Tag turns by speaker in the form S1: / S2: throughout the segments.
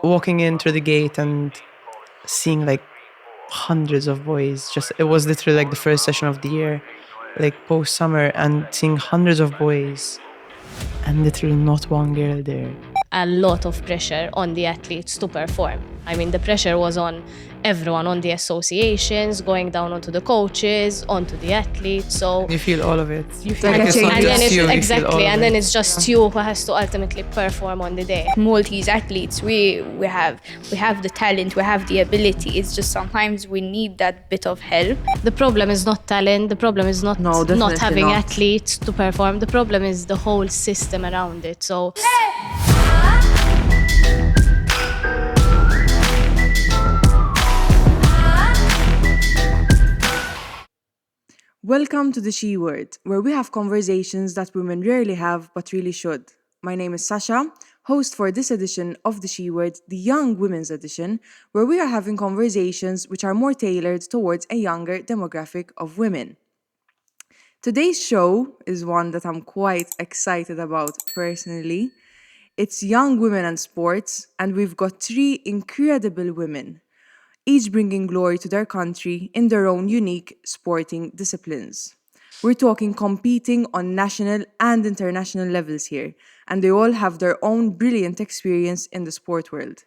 S1: walking in through the gate and seeing like hundreds of boys. Just it was literally like the first session of the year, like post summer, and seeing hundreds of boys and literally not one girl there.
S2: A lot of pressure on the athletes to perform. I mean, the pressure was on everyone, on the associations, going down onto the coaches, onto the athletes. So
S1: You feel all of it.
S3: You feel
S1: Like
S3: like
S1: it's
S3: a
S1: not
S3: change.
S2: and then
S1: just
S2: it's
S1: you, you feel all
S2: exactly,
S1: of
S2: and then
S1: it.
S2: it's just you who has to ultimately perform on the day.
S3: Maltese athletes, we have the talent, we have the ability. It's just sometimes we need that bit of help.
S2: The problem is not talent. The problem is not
S4: No, definitely
S2: not having
S4: not.
S2: athletes to perform. The problem is the whole system around it. So.
S4: Welcome to the She Word, where we have conversations that women rarely have but really should. My name is Sasha, host for this edition of the She Word, the Young Women's Edition, where we are having conversations which are more tailored towards a younger demographic of women. Today's show is one that I'm quite excited about personally. It's Young Women and Sports, and we've got three incredible women, each bringing glory to their country in their own unique sporting disciplines. We're talking competing on national and international levels here, and they all have their own brilliant experience in the sport world.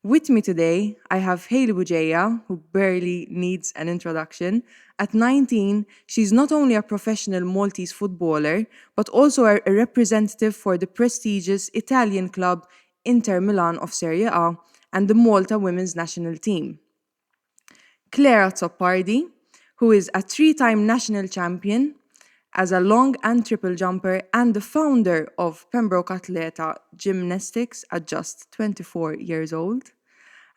S4: With me today, I have Haley Bugeja, who barely needs an introduction. At 19, she's not only a professional Maltese footballer, but also a representative for the prestigious Italian club Inter Milan of Serie A and the Malta women's national team. Claire Azzopardi, who is a three-time national champion as a long and triple jumper and the founder of Pembroke Athleta gymnastics at just 24 years old.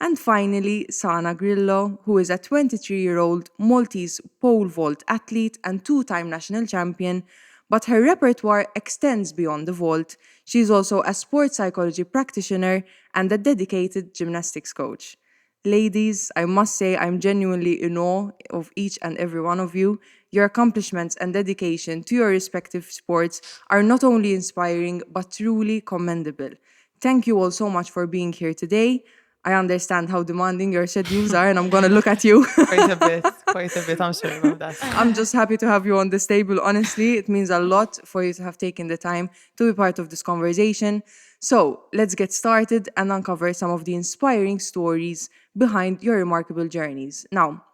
S4: And finally, Sana Grillo, who is a 23-year-old Maltese Pole Vault Athlete and two-time national champion, but her repertoire extends beyond the vault. She's also a Sport Psychology Practitioner and a dedicated gymnastics coach. Ladies, I must say I'm genuinely in awe of each and every one of you. Your accomplishments and dedication to your respective sports are not only inspiring, but truly commendable. Thank you all so much for being here today. I understand how demanding your schedules are, and I'm going to look at you.
S1: Quite a bit. I'm sorry about that.
S4: I'm just happy to have you on this table. Honestly, it means a lot for you to have taken the time to be part of this conversation. So let's get started and uncover some of the inspiring stories behind your remarkable journeys. Now,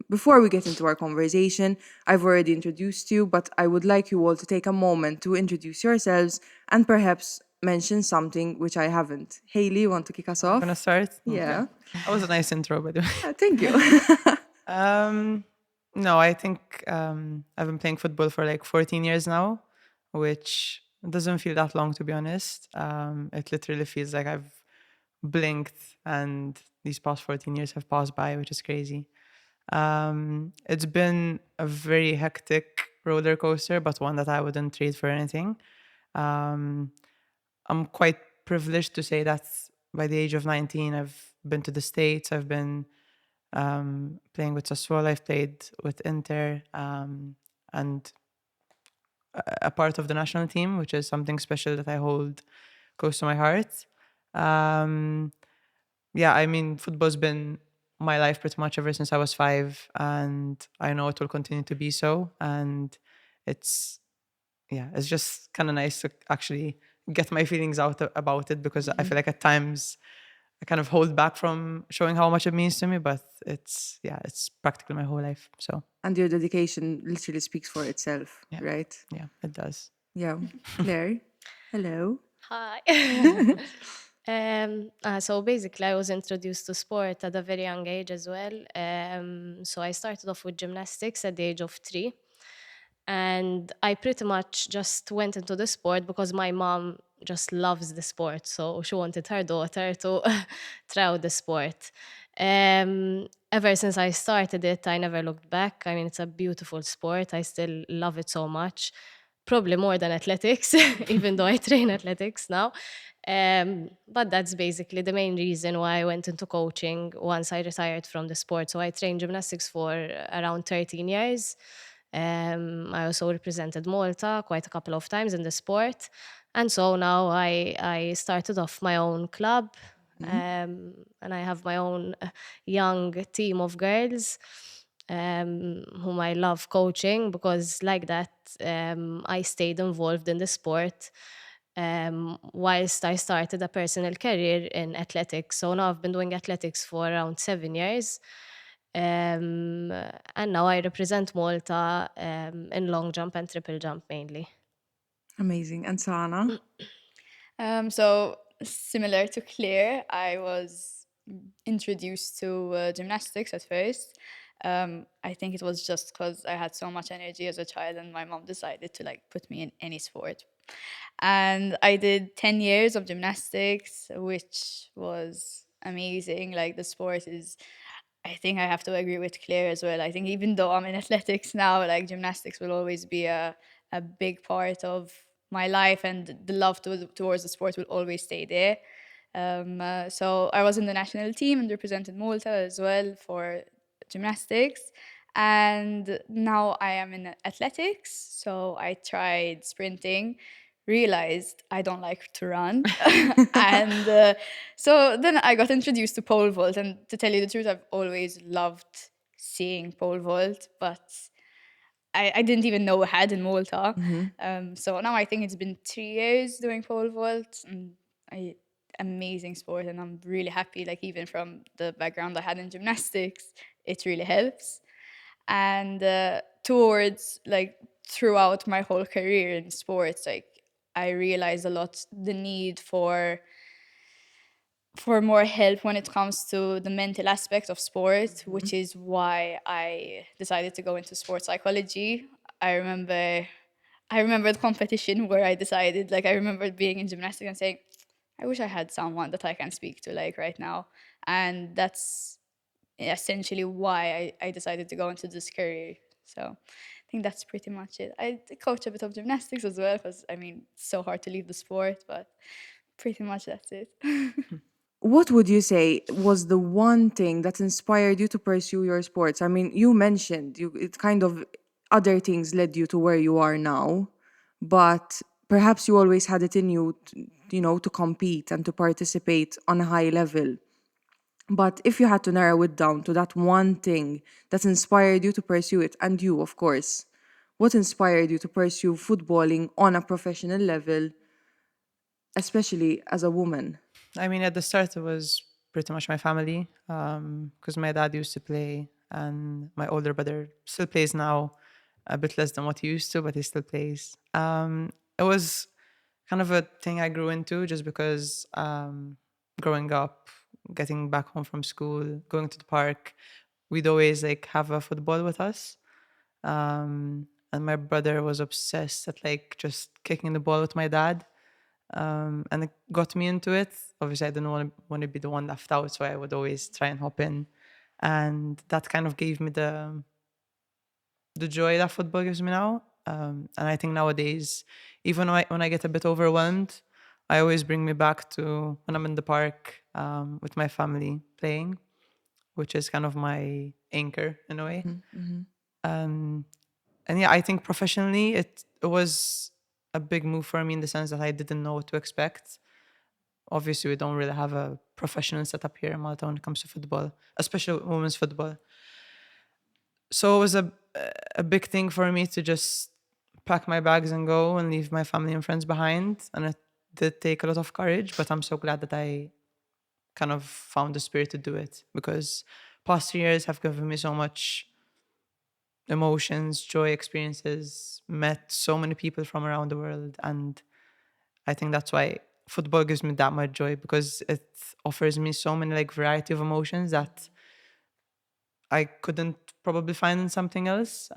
S4: before we get into our conversation, I've already introduced you, but I would like you all to take a moment to introduce yourselves and perhaps mention something which I haven't. Haley, you want to kick us off?
S1: Gonna start?
S4: Yeah.
S1: Okay. That was a nice intro, by the way.
S4: Thank you.
S1: No, I think I've been playing football for like 14 years now, which doesn't feel that long, to be honest. It literally feels like I've blinked and these past 14 years have passed by, which is crazy. It's been a very hectic roller coaster, but one that I wouldn't trade for anything. I'm quite privileged to say that by the age of 19, I've been to the States. I've been playing with Sassuolo. I've played with Inter and a part of the national team, which is something special that I hold close to my heart. Yeah, I mean, football's been my life pretty much ever since I was 5, and I know it will continue to be so. And it's just kind of nice to actually get my feelings out about it, because I feel like at times I kind of hold back from showing how much it means to me, but it's practically my whole life. So
S4: And your dedication literally speaks for itself,
S1: Yeah.
S4: right?
S1: yeah, it does.
S4: Yeah. Claire, hello.
S2: Hi. So basically, I was introduced to sport at a very young age as well. So I started off with gymnastics at the age of 3. And I pretty much just went into the sport because my mom just loves the sport. So she wanted her daughter to try out the sport. Ever since I started it, I never looked back. I mean, it's a beautiful sport. I still love it so much. Probably more than athletics, even though I train athletics now. But that's basically the main reason why I went into coaching once I retired from the sport. So I trained gymnastics for around 13 years. I also represented Malta quite a couple of times in the sport. And so now I started off my own club, and I have my own young team of girls whom I love coaching, because like that I stayed involved in the sport whilst I started a personal career in athletics. So now I've been doing athletics for around 7 years. And now I represent Malta in long jump and triple jump mainly.
S4: Amazing. And Sana?
S3: So similar to Claire, I was introduced to gymnastics at first. I think it was just because I had so much energy as a child, and my mom decided to like put me in any sport. And I did 10 years of gymnastics, which was amazing. Like the sport is, I think I have to agree with Claire as well. I think even though I'm in athletics now, like gymnastics will always be a big part of my life, and the love towards the sport will always stay there. So I was in the national team and represented Malta as well for gymnastics. And now I am in athletics. So I tried sprinting, realized I don't like to run. And so then I got introduced to pole vault. And to tell you the truth, I've always loved seeing pole vault, but I didn't even know we had in Malta. So now I think it's been 3 years doing pole vault, and amazing sport, and I'm really happy. Like even from the background I had in gymnastics, it really helps. And towards like throughout my whole career in sports, like I realized a lot the need for more help when it comes to the mental aspect of sport, which is why I decided to go into sport psychology. I remember the competition where I decided, like I remember being in gymnastics and saying, I wish I had someone that I can speak to like right now. And that's essentially why I decided to go into this career. So I think that's pretty much it. I coach a bit of gymnastics as well, because I mean, it's so hard to leave the sport, but pretty much that's it.
S4: What would you say was the one thing that inspired you to pursue your sports? I mean, you mentioned it kind of other things led you to where you are now, but perhaps you always had it in you, to compete and to participate on a high level. But if you had to narrow it down to that one thing that inspired you to pursue it, and you, of course, what inspired you to pursue footballing on a professional level, especially as a woman?
S1: I mean, at the start, it was pretty much my family, because my dad used to play, and my older brother still plays now, a bit less than what he used to, but he still plays. It was kind of a thing I grew into just because growing up, getting back home from school, going to the park, we'd always like have a football with us. And my brother was obsessed at like just kicking the ball with my dad. And it got me into it. Obviously, I didn't want to be the one left out, so I would always try and hop in, and that kind of gave me the joy that football gives me now. And I think nowadays, even when I get a bit overwhelmed, I always bring me back to when I'm in the park with my family playing, which is kind of my anchor in a way. And yeah, I think professionally, it was a big move for me in the sense that I didn't know what to expect. Obviously, we don't really have a professional setup here in Malta when it comes to football, especially women's football. So it was a big thing for me to just pack my bags and go and leave my family and friends behind. And it did take a lot of courage, but I'm so glad that I kind of found the spirit to do it, because past 3 years have given me so much emotions, joy, experiences, met so many people from around the world. And I think that's why football gives me that much joy, because it offers me so many like variety of emotions that I couldn't probably find in something else.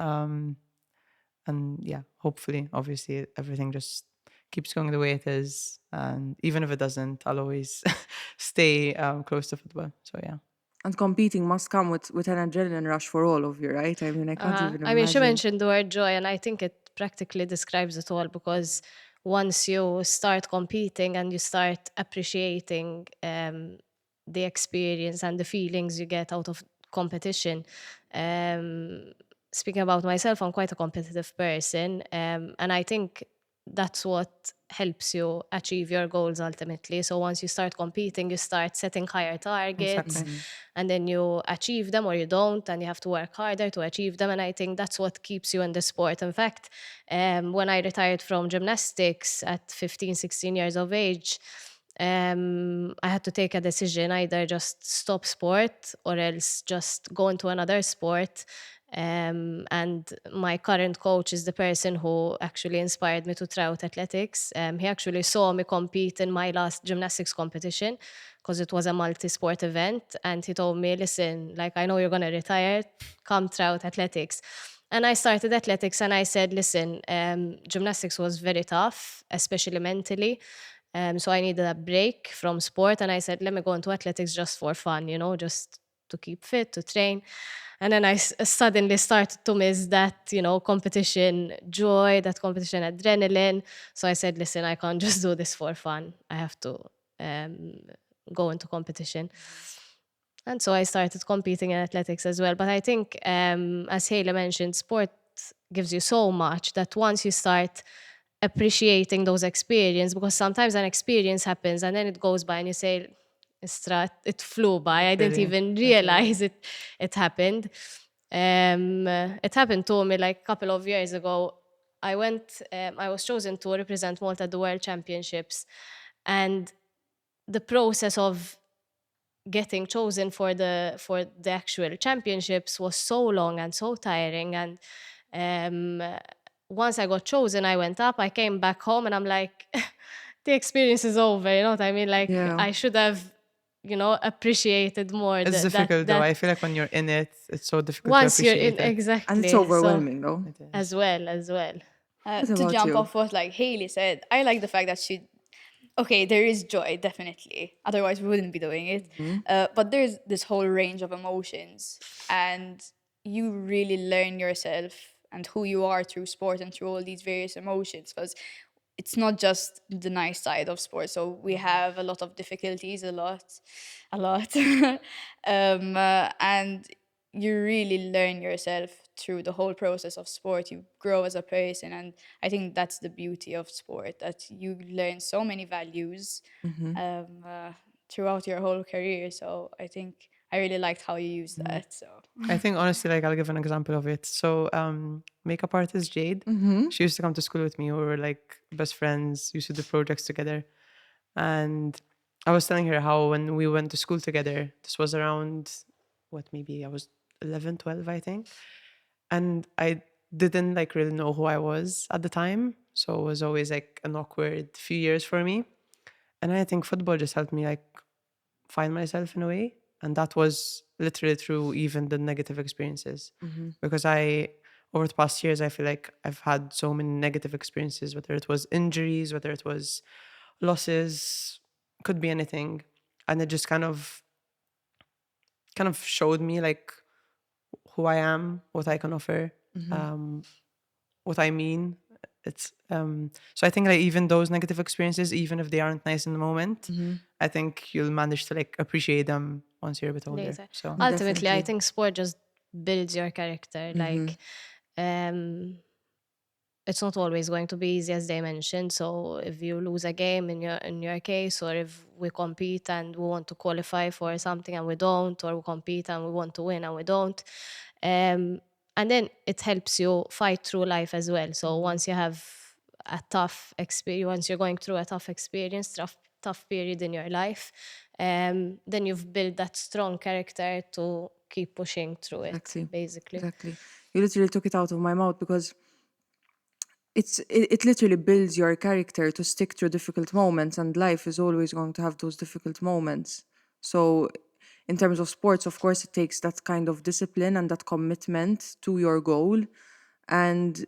S1: And yeah, hopefully, obviously, everything just keeps going the way it is. And even if it doesn't, I'll always stay close to football. So yeah.
S4: And competing must come with an adrenaline rush for all of you, right? I mean, I can't even
S2: I mean, she
S4: imagine.
S2: mentioned the word joy, and I think it practically describes it all, because once you start competing and you start appreciating the experience and the feelings you get out of competition. Speaking about myself, I'm quite a competitive person, and I think that's what helps you achieve your goals ultimately. So once you start competing, you start setting higher targets,
S1: Exactly.
S2: and then you achieve them or you don't, and you have to work harder to achieve them. And I think that's what keeps you in the sport. In fact, when I retired from gymnastics at 15, 16 years of age, I had to take a decision, either just stop sport or else just go into another sport. And my current coach is the person who actually inspired me to try out athletics. He actually saw me compete in my last gymnastics competition because it was a multi-sport event. And he told me, listen, like, I know you're going to retire, come try out athletics. And I started athletics and I said, listen, gymnastics was very tough, especially mentally. So I needed a break from sport. And I said, let me go into athletics just for fun, just to keep fit, to train. And then I suddenly started to miss that, competition joy, that competition adrenaline. So I said, listen, I can't just do this for fun. I have to um, go into competition. And so I started competing in athletics as well. But I think, as Haley mentioned, sport gives you so much that once you start appreciating those experiences, because sometimes an experience happens and then it goes by and you say, it flew by. I didn't
S1: Literally.
S2: even realize it happened. It happened to me like a couple of years ago. I was chosen to represent Malta at the World Championships, and the process of getting chosen for the actual championships was so long and so tiring. And once I got chosen, I went up, I came back home, and I'm like, the experience is over. You know what I mean? Like,
S4: Yeah.
S2: I should have, appreciated more.
S1: It's difficult though. I feel like when you're in it, it's so difficult
S2: Once
S1: to
S2: you're
S1: appreciate
S2: in,
S1: it.
S2: exactly.
S4: And it's
S2: So,
S4: overwhelming, though.
S1: It is.
S2: as well.
S4: What
S3: To
S4: about
S3: jump
S4: you?
S3: off what like Haley said, I like the fact that okay, there is joy, definitely. Otherwise, we wouldn't be doing it. But there's this whole range of emotions, and you really learn yourself and who you are through sport and through all these various emotions. Because it's not just the nice side of sports. So we have a lot of difficulties, a lot, and you really learn yourself through the whole process of sport. You grow as a person, and I think that's the beauty of sport, that you learn so many values throughout your whole career. So I think I really liked how you used that. So
S1: I think honestly, like I'll give an example of it. So, makeup artist Jade, she used to come to school with me. We were like best friends, used to do projects together. And I was telling her how when we went to school together, this was around maybe I was 11, 12, I think. And I didn't like really know who I was at the time. So it was always like an awkward few years for me. And I think football just helped me like find myself in a way. And that was literally through even the negative experiences. Because over the past years, I feel like I've had so many negative experiences, whether it was injuries, whether it was losses, could be anything. And it just kind of showed me like who I am, what I can offer, what I mean. It's so I think like even those negative experiences, even if they aren't nice in the moment, I think you'll manage to like appreciate them once you're a bit older.
S2: later.
S1: So
S2: Ultimately, I
S4: Definitely.
S2: think sport just builds your character. Like, it's not always going to be easy, as they mentioned. So if you lose a game in your case, or if we compete and we want to qualify for something and we don't, or we compete and we want to win and we don't, and then it helps you fight through life as well. So once you have a tough experience, once you're going through a tough experience, tough period in your life, then you've built that strong character to keep pushing through
S4: Exactly.
S2: it, basically.
S4: Exactly. You literally took it out of my mouth, because it literally builds your character to stick through difficult moments, and life is always going to have those difficult moments. So in terms of sports, of course, it takes that kind of discipline and that commitment to your goal, and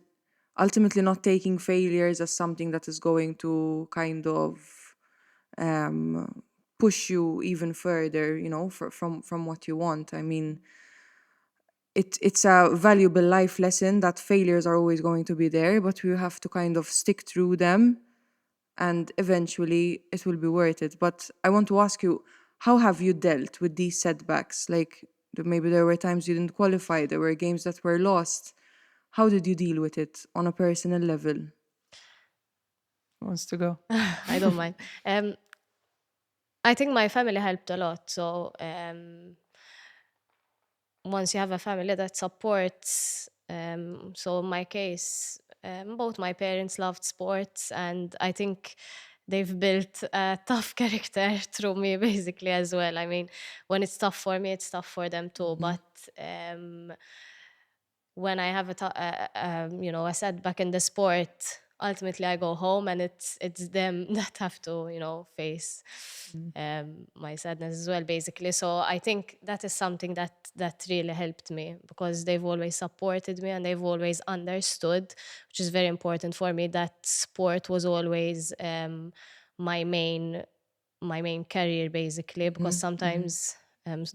S4: ultimately not taking failures as something that is going to kind of push you even further, from what you want. I mean, it's a valuable life lesson that failures are always going to be there, but we have to kind of stick through them, and eventually it will be worth it. But I want to ask you, how have you dealt with these setbacks? Like, maybe there were times you didn't qualify, there were games that were lost. How did you deal with it on a personal level?
S1: Who wants to go?
S2: I don't mind. I think my family helped a lot. So once you have a family that supports, so in my case, both my parents loved sports, and I think they've built a tough character through me basically as well. I mean, when it's tough for me, it's tough for them too. But when I have a setback in the sport, ultimately I go home and it's them that have to face my sadness as well, basically. So I think that is something that really helped me, because they've always supported me and they've always understood, which is very important for me, that sport was always my main career, basically, because sometimes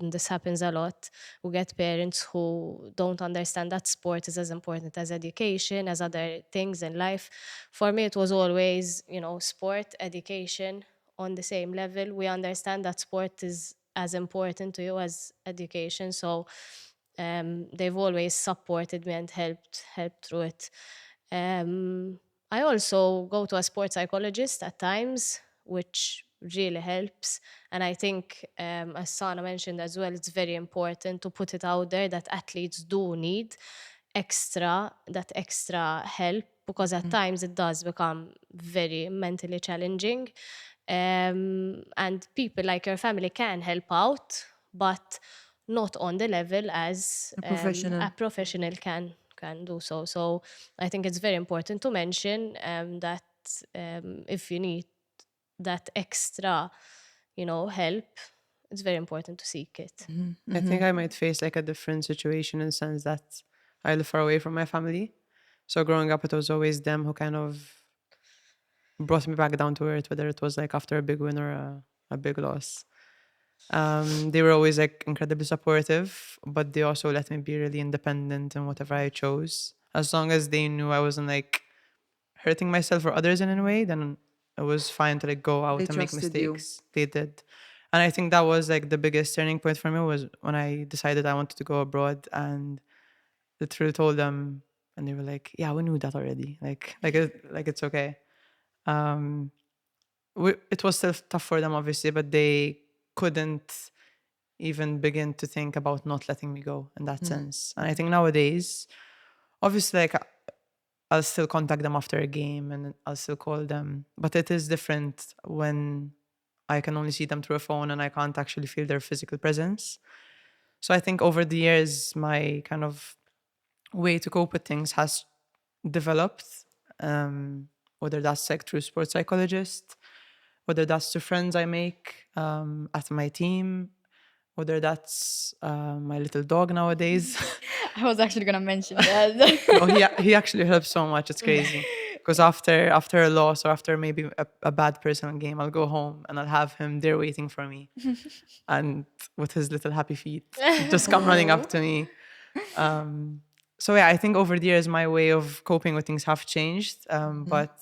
S2: this happens a lot. We get parents who don't understand that sport is as important as education, as other things in life. For me, it was always, sport, education on the same level. We understand that sport is as important to you as education. So they've always supported me and helped through it. I also go to a sports psychologist at times, which really helps. And I think, as Sana mentioned as well, it's very important to put it out there that athletes do need extra help, because at times it does become very mentally challenging. And people like your family can help out, but not on the level as a professional can do so. So I think it's very important to mention that if you need that extra, help, it's very important to seek it.
S1: I think I might face like a different situation in the sense that I live far away from my family. So growing up, it was always them who kind of brought me back down to earth, whether it was like after a big win or a big loss. They were always like incredibly supportive, but they also let me be really independent in whatever I chose. As long as they knew I wasn't like hurting myself or others in any way, then it was fine to like go out
S4: They
S1: and make
S4: trusted you.
S1: mistakes. They did. And I think that was like the biggest turning point for me, was when I decided I wanted to go abroad, and literally told them, and they were like, "Yeah, we knew that already. Like it's okay." It was still tough for them, obviously, but they couldn't even begin to think about not letting me go in that sense. And I think nowadays, obviously, like I'll still contact them after a game and I'll still call them, but it is different when I can only see them through a phone and I can't actually feel their physical presence. So I think over the years, my kind of way to cope with things has developed, whether that's like through sports psychologist, whether that's to friends I make at my team, whether that's my little dog nowadays.
S3: I was actually gonna mention that.
S1: No, he actually helps so much. It's crazy. Because after a loss or after maybe a bad personal game, I'll go home and I'll have him there waiting for me, and with his little happy feet, just come running up to me. So yeah, I think over the years my way of coping with things have changed. But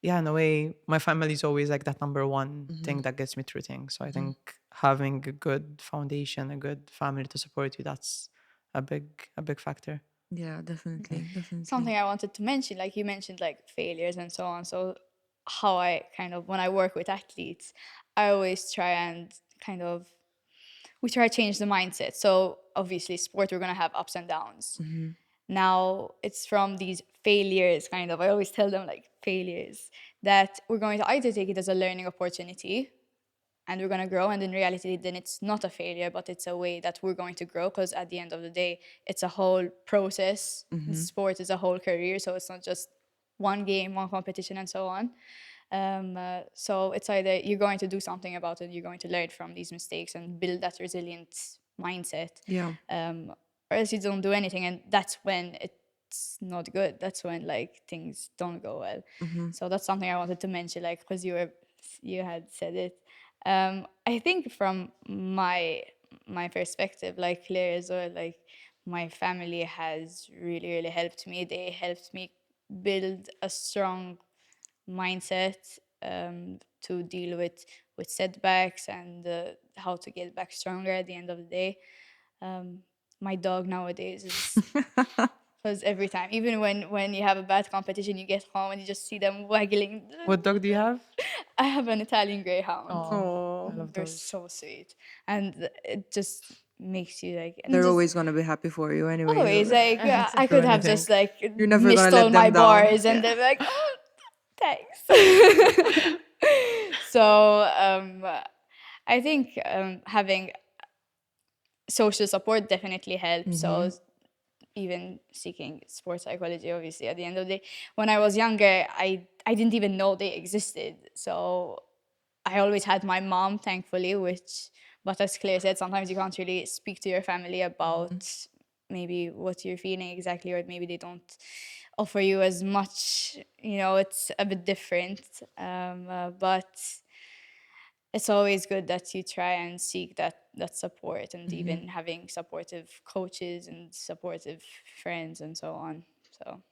S1: yeah, in a way, my family is always like that number one thing that gets me through things. So I think having a good foundation, a good family to support you, that's a big factor.
S4: Yeah, definitely.
S3: Something I wanted to mention, like you mentioned, like failures and so on. So how I kind of, when I work with athletes, I always try and kind of, we try to change the mindset. So obviously sport, we're going to have ups and downs. Now it's from these failures, kind of, I always tell them like failures, that we're going to either take it as a learning opportunity and we're going to grow, and in reality then it's not a failure, but it's a way that we're going to grow, because at the end of the day it's a whole process. Sport is a whole career, so it's not just one game, one competition and so on. So it's either you're going to do something about it, you're going to learn from these mistakes and build that resilient mindset,
S4: Yeah.
S3: or else you don't do anything, and that's when it's not good. That's when like things don't go well. So that's something I wanted to mention, like, because you had said it. I think from my perspective, like Claire as well, like my family has really helped me. They helped me build a strong mindset, to deal with setbacks, and how to get back stronger at the end of the day. My dog nowadays is Because every time, even when you have a bad competition, you get home and you just see them waggling.
S1: What dog do you have?
S3: I have an Italian Greyhound.
S1: Oh, I love
S3: They're
S1: those.
S3: so sweet, and it just makes you like. And
S4: They're
S3: just,
S4: always gonna be happy for you anyway.
S3: always like I
S1: true,
S3: could have
S1: anything.
S3: just like
S4: You're never
S3: missed
S4: gonna
S3: all
S4: let
S3: my
S4: them down.
S3: bars, and they're like, oh, thanks. So I think having social support definitely helps. So even seeking sports psychology, obviously, at the end of the day, when I was younger, I didn't even know they existed. So I always had my mom, thankfully, but as Claire said, sometimes you can't really speak to your family about maybe what you're feeling exactly, or maybe they don't offer you as much, it's a bit different. But it's always good that you try and seek that support, and even having supportive coaches and supportive friends and so on. So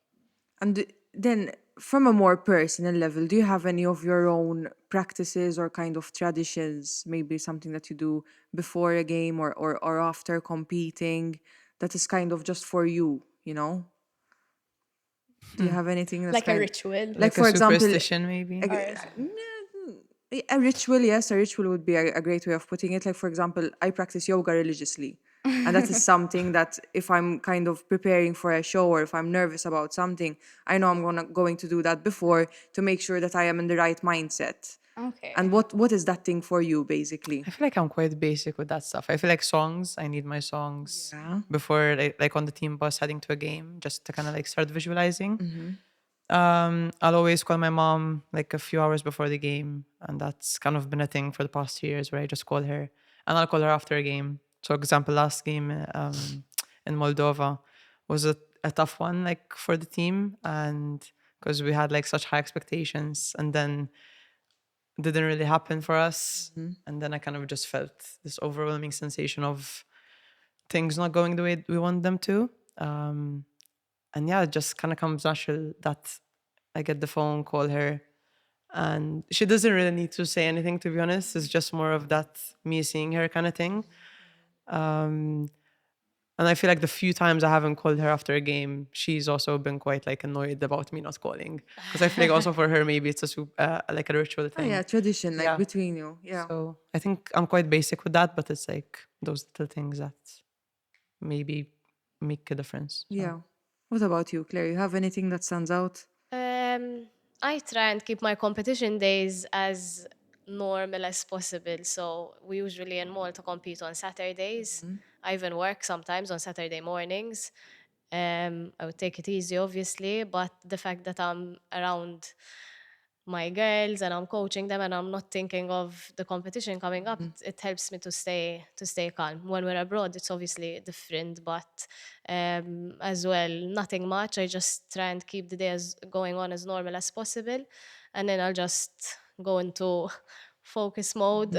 S4: And then, from a more personal level, do you have any of your own practices or kind of traditions, maybe something that you do before a game or after competing that is kind of just for you, you know? Do you have anything that's
S3: like a
S4: kind
S3: ritual.
S4: like
S1: Like
S4: for
S1: a
S4: example,
S1: superstition, maybe.
S4: a ritual, yes, a ritual would be a great way of putting it. Like, for example, I practice yoga religiously. And that is something that if I'm kind of preparing for a show or if I'm nervous about something, I know I'm going to do that before to make sure that I am in the right mindset.
S3: Okay.
S4: And what is that thing for you, basically?
S1: I feel like I'm quite basic with that stuff. I feel like songs, I need my songs
S4: Yeah.
S1: before, like on the team bus heading to a game, just to kind of like start visualizing. I'll always call my mom like a few hours before the game, and that's kind of been a thing for the past 2 years where I just call her, and I'll call her after a game. So, example, last game in Moldova was a tough one, like for the team, and because we had like such high expectations, and then didn't really happen for us, and then I kind of just felt this overwhelming sensation of things not going the way we want them to. And yeah, it just kind of comes natural that I get the phone, call her, and she doesn't really need to say anything, to be honest. It's just more of that me seeing her kind of thing. And I feel like the few times I haven't called her after a game, she's also been quite like annoyed about me not calling. Because I feel like also for her, maybe it's like a ritual
S4: Oh,
S1: thing.
S4: yeah, tradition, like
S1: Yeah.
S4: between you. Yeah.
S1: So I think I'm quite basic with that, but it's like those little things that maybe make a difference. So.
S4: Yeah. What about you, Claire? You have anything that stands out?
S2: I try and keep my competition days as normal as possible. So we usually in Malta compete on Saturdays. I even work sometimes on Saturday mornings. I would take it easy, obviously, but the fact that I'm around my girls and I'm coaching them and I'm not thinking of the competition coming up, it helps me to stay calm. When we're abroad, it's obviously different, but as well, nothing much. I just try and keep the day going on as normal as possible, and then I'll just go into focus mode.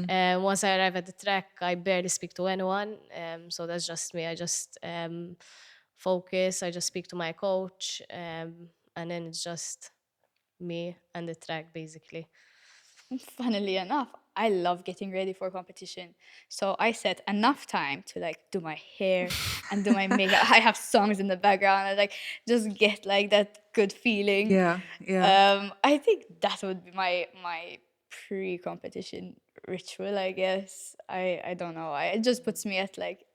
S2: Once I arrive at the track, I barely speak to anyone, so that's just me. I just focus. I just speak to my coach, and then it's just me and the track, basically.
S3: Funnily enough, I love getting ready for competition. So I set enough time to like do my hair and do my makeup. I have songs in the background. I like just get like that good feeling.
S4: Yeah, yeah.
S3: I think that would be my pre-competition ritual, I guess. I don't know. It just puts me at like,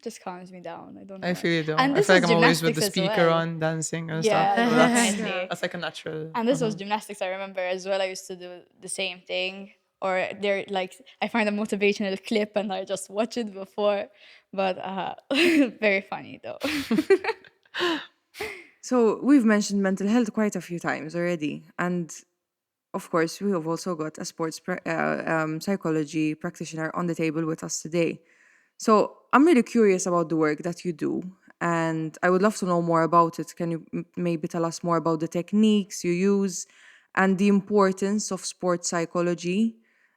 S3: just calms me down. I don't know
S1: I
S3: why.
S1: feel you though.
S3: And
S1: I
S3: this
S1: feel
S3: was
S1: like I'm always with the
S3: gymnastics as
S1: speaker
S3: well.
S1: on, dancing and
S3: Yeah,
S1: stuff. So
S3: definitely.
S1: that's like a natural.
S3: And this was gymnastics, I remember as well. I used to do the same thing. Or they're like, I find a motivational clip and I just watch it before. But very funny though.
S4: So we've mentioned mental health quite a few times already, and of course, we have also got a psychology practitioner on the table with us today. So I'm really curious about the work that you do, and I would love to know more about it. Can you maybe tell us more about the techniques you use and the importance of sports psychology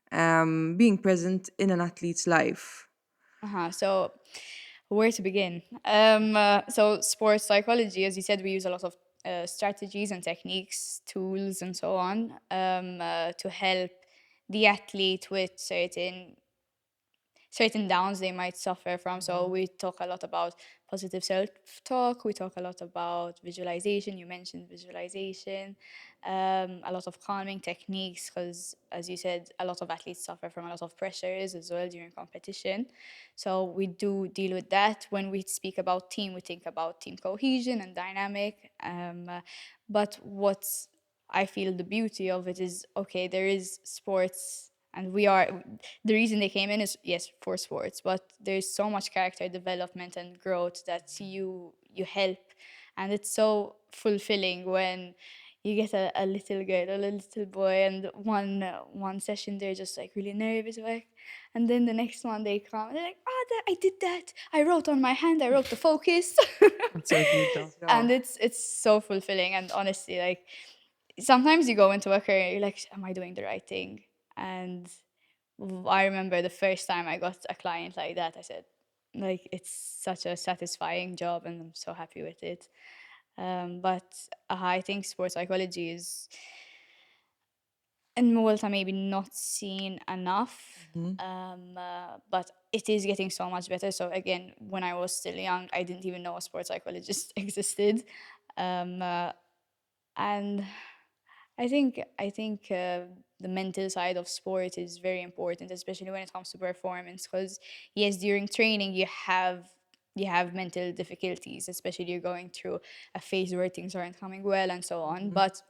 S4: being present in an athlete's life?
S3: So where to begin? So sports psychology, as you said, we use a lot of strategies and techniques, tools, and so on to help the athlete with certain certain downs they might suffer from. So we talk a lot about positive self-talk. We talk a lot about visualization. You mentioned visualization, a lot of calming techniques, because as you said, a lot of athletes suffer from a lot of pressures as well during competition. So we do deal with that. When we speak about team, we think about team cohesion and dynamic. But what's I feel the beauty of it is, okay, there is sports, and the reason they came in is, yes, for sports, but there's so much character development and growth that you help, and it's so fulfilling when you get a little girl or a little boy, and one session they're just like really nervous, like, and then the next one they come and they're like, I did that, I wrote on my hand, I wrote the focus.
S1: It's so cute though.
S3: And it's so fulfilling. And honestly, like, sometimes you go into a career, you're like, am I doing the right thing? And I remember the first time I got a client like that, I said, like, it's such a satisfying job and I'm so happy with it. But I think sports psychology is in Malta maybe not seen enough, but it is getting so much better. So again, when I was still young, I didn't even know a sports psychologist existed. And I think the mental side of sport is very important, especially when it comes to performance. Because yes, during training you have mental difficulties, especially you're going through a phase where things aren't coming well and so on. But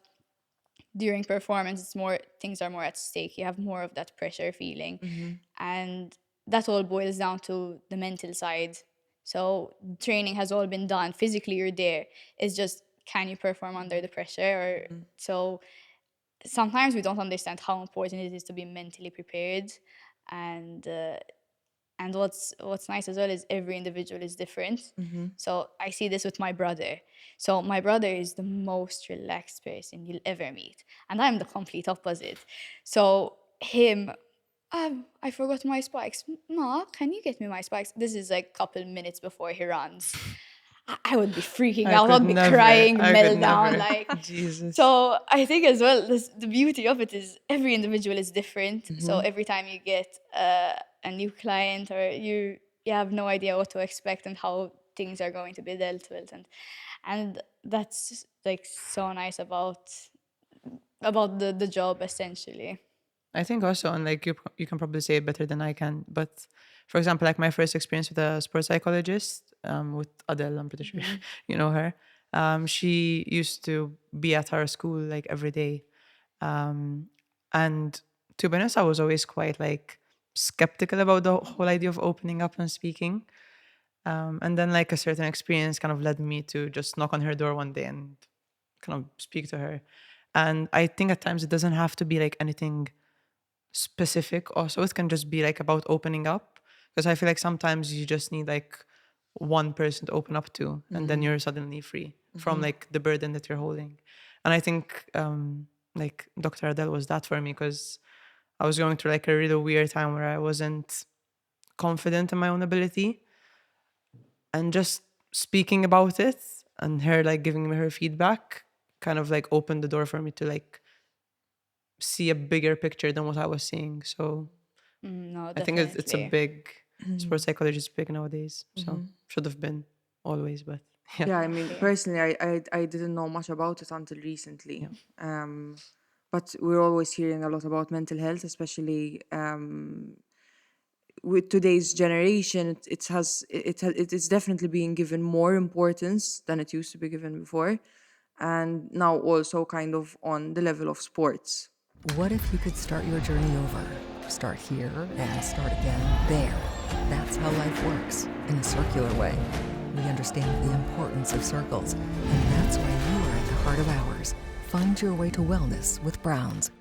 S3: during performance, it's more, things are more at stake. You have more of that pressure feeling, and that all boils down to the mental side. So training has all been done. Physically, you're there. It's just, can you perform under the pressure? Or so sometimes we don't understand how important it is to be mentally prepared. And what's nice as well is every individual is different. So I see this with my brother. So my brother is the most relaxed person you'll ever meet, and I'm the complete opposite. So him, I forgot my spikes. Ma, can you get me my spikes? This is like a couple minutes before he runs. I would be freaking out. I'd be crying, meltdown, like.
S1: Jesus.
S3: So I think as well, the beauty of it is every individual is different. So every time you get a new client, or you have no idea what to expect and how things are going to be dealt with, and that's like so nice about the job essentially.
S1: I think also, and like you can probably say it better than I can, but for example, like my first experience with a sports psychologist, with Adele, I'm pretty sure you know her. She used to be at our school like every day. And to be honest, I was always quite like skeptical about the whole idea of opening up and speaking. And then like a certain experience kind of led me to just knock on her door one day and kind of speak to her. And I think at times it doesn't have to be like anything specific. Also, it can just be like about opening up, because I feel like sometimes you just need like one person to open up to, and then you're suddenly free from like the burden that you're holding. And I think like Dr. Adele was that for me, because I was going through like a really weird time where I wasn't confident in my own ability, and just speaking about it and her like giving me her feedback kind of like opened the door for me to like see a bigger picture than what I was seeing. So
S3: No,
S1: I think it's a big, sports psychology is big nowadays. So should have been always, but yeah.
S4: Yeah, I mean, personally, I didn't know much about it until recently. But we're always hearing a lot about mental health, especially with today's generation. It is definitely being given more importance than it used to be given before, and now also kind of on the level of sports.
S5: What if you could start your journey over? Start here and start again there. That's how life works, in a circular way. We understand the importance of circles, and that's why you are at the heart of ours. Find your way to wellness with Browns.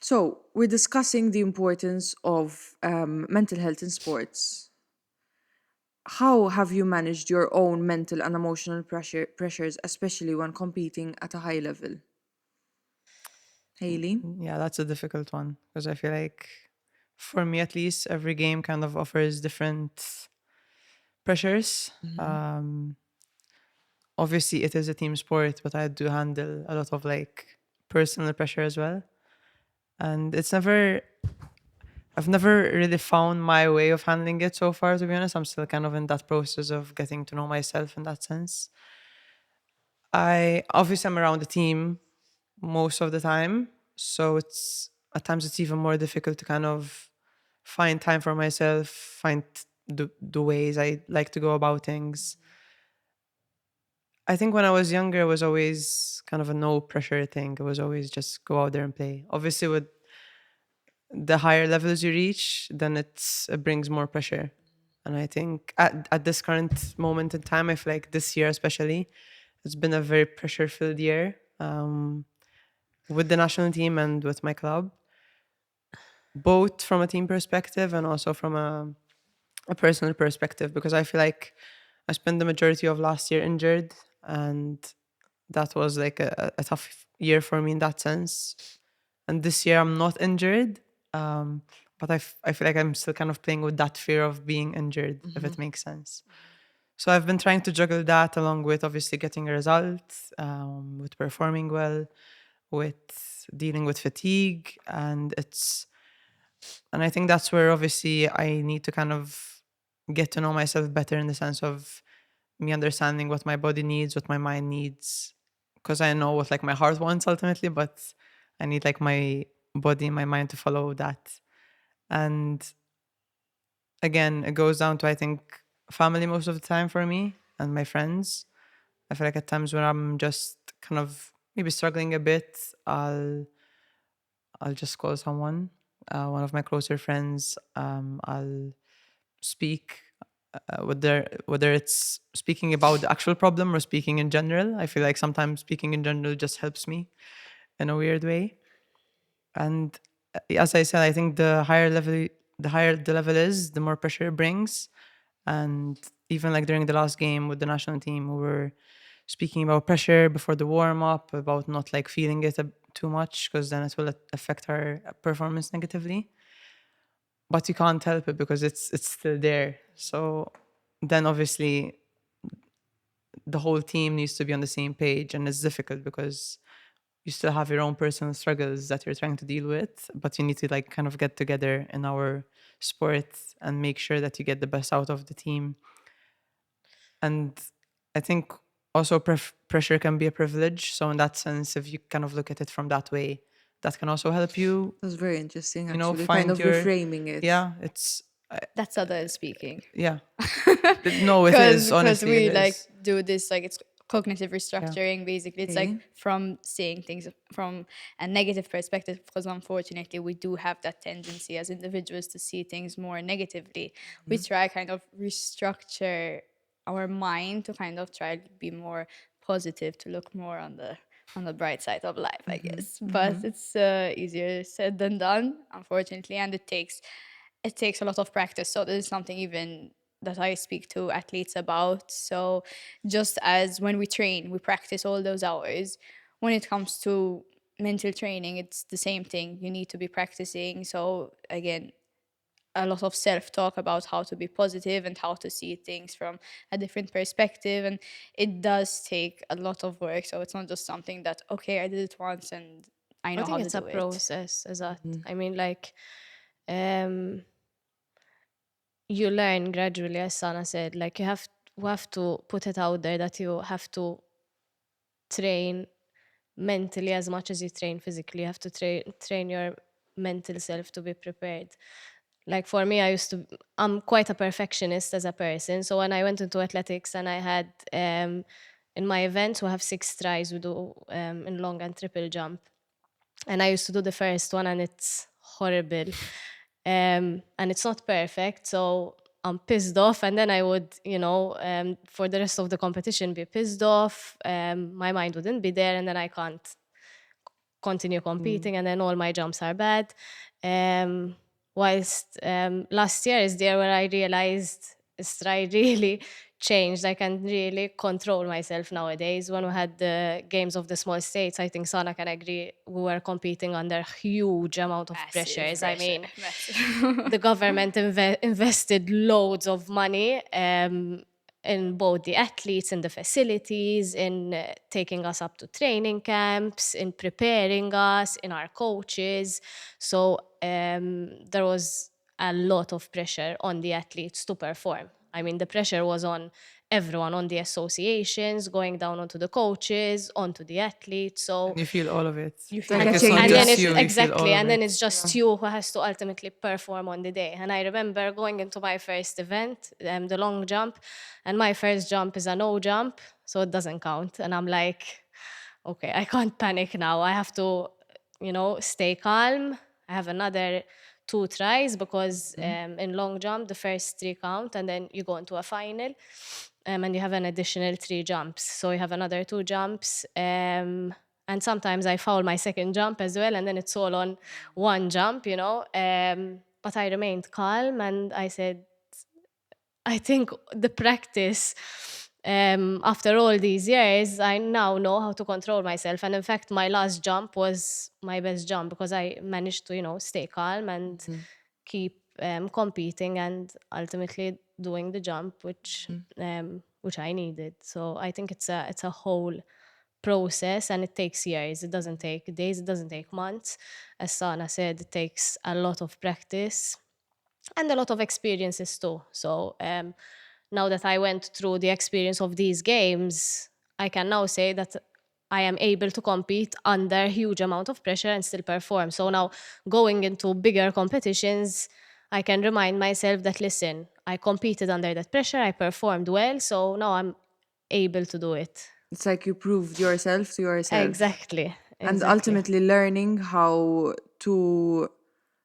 S4: So, we're discussing the importance of mental health in sports. How have you managed your own mental and emotional pressures, especially when competing at a high level? Haley?
S1: Yeah, that's a difficult one because I feel like, for me at least, every game kind of offers different pressures. Obviously, it is a team sport, but I do handle a lot of like personal pressure as well. And I've never really found my way of handling it so far, to be honest. I'm still kind of in that process of getting to know myself in that sense. Obviously I'm around the team most of the time, so at times it's even more difficult to kind of find time for myself, find the ways I like to go about things. I think when I was younger, it was always kind of a no pressure thing. It was always just go out there and play. Obviously, with the higher levels you reach, then it brings more pressure. And I think at this current moment in time, I feel like this year especially, it's been a very pressure filled year, with the national team and with my club, both from a team perspective and also from a personal perspective, because I feel like I spent the majority of last year injured, and that was like a tough year for me in that sense. And this year I'm not injured, but I feel like I'm still kind of playing with that fear of being injured, if it makes sense. So I've been trying to juggle that along with obviously getting a result, with performing well, with dealing with fatigue, and I think that's where obviously I need to kind of get to know myself better, in the sense of me understanding what my body needs, what my mind needs, because I know what like my heart wants ultimately, but I need like my body and my mind to follow that. And again, it goes down to, I think, family most of the time for me and my friends. I feel like at times when I'm just kind of maybe struggling a bit, I'll just call someone, one of my closer friends. I'll speak, whether it's speaking about the actual problem or speaking in general. I feel like sometimes speaking in general just helps me in a weird way. And as I said, I think the higher the level is, the more pressure it brings. And even like during the last game with the national team, we were speaking about pressure before the warm up, about not like feeling it too much, because then it will affect our performance negatively. But you can't help it because it's still there. So then obviously the whole team needs to be on the same page, and it's difficult because you still have your own personal struggles that you're trying to deal with, but you need to like kind of get together in our sport and make sure that you get the best out of the team. And I think also pressure can be a privilege. So in that sense, if you kind of look at it from that way, that can also help you,
S4: That's very interesting,
S1: you know,
S4: actually, kind
S1: find
S4: of
S1: your,
S4: reframing it.
S1: yeah, it's,
S3: That's other speaking.
S1: yeah. No, it is, honestly,
S3: we
S1: it
S3: like
S1: is.
S3: do this, like it's cognitive restructuring. Basically, it's like
S4: Okay.
S3: from seeing things from a negative perspective, because unfortunately we do have that tendency as individuals to see things more negatively. We try kind of restructure our mind to kind of try to be more positive, to look more on the bright side of life, I guess. But it's easier said than done, unfortunately, and it takes a lot of practice. So this is something even that I speak to athletes about. So just as when we train, we practice all those hours, when it comes to mental training, it's the same thing. You need to be practicing. So again, a lot of self-talk about how to be positive and how to see things from a different perspective. And it does take a lot of work. So it's not just something that, okay, I did it once and I know
S2: I
S3: how
S2: think
S3: to
S2: it's a
S3: do it.
S2: process, is that? I mean, like, you learn gradually, as Sana said. Like, you have to put it out there that you have to train mentally as much as you train physically. You have to train your mental self to be prepared. Like for me, I'm quite a perfectionist as a person. So when I went into athletics and I had, in my events, we have 6 tries we do, in long and triple jump. And I used to do the first one and it's horrible. And it's not perfect. So I'm pissed off. And then I would, for the rest of the competition be pissed off. My mind wouldn't be there, and then I can't continue competing, and then all my jumps are bad. Whilst last year is there where I realized I really changed. I can really control myself nowadays. When we had the games of the small states, I think Sana can agree, we were competing under huge amount of pressures. I mean, the government invested loads of money in both the athletes, in the facilities, in taking us up to training camps, in preparing us, in our coaches. So there was a lot of pressure on the athletes to perform. I mean, the pressure was on everyone, on the associations, going down onto the coaches, onto the athletes. So
S1: And you feel all of it.
S2: you feel
S4: like a
S2: it.
S4: chain
S2: And then
S4: reaction.
S2: it's
S1: you feel all
S2: exactly,
S1: of
S2: and then
S1: it.
S2: it's just you who has to ultimately perform on the day. And I remember going into my first event, the long jump, and my first jump is a no jump, so it doesn't count. And I'm like, okay, I can't panic now. I have to, stay calm. I have another 2 tries because in long jump, the first 3 count, and then you go into a final, and you have an additional 3 jumps. So you have another 2 jumps. And sometimes I foul my second jump as well, and then it's all on one jump, But I remained calm, and I said, I think the practice, after all these years, I now know how to control myself. And in fact, my last jump was my best jump because I managed to, stay calm and keep competing and ultimately doing the jump, which I needed. So I think it's a whole process, and it takes years. It doesn't take days. It doesn't take months. As Sana said, it takes a lot of practice and a lot of experiences too. So now that I went through the experience of these games, I can now say that I am able to compete under huge amount of pressure and still perform. So now going into bigger competitions, I can remind myself that, listen, I competed under that pressure, I performed well, so now I'm able to do it.
S4: It's like you proved yourself to yourself.
S2: Exactly.
S4: And ultimately learning how to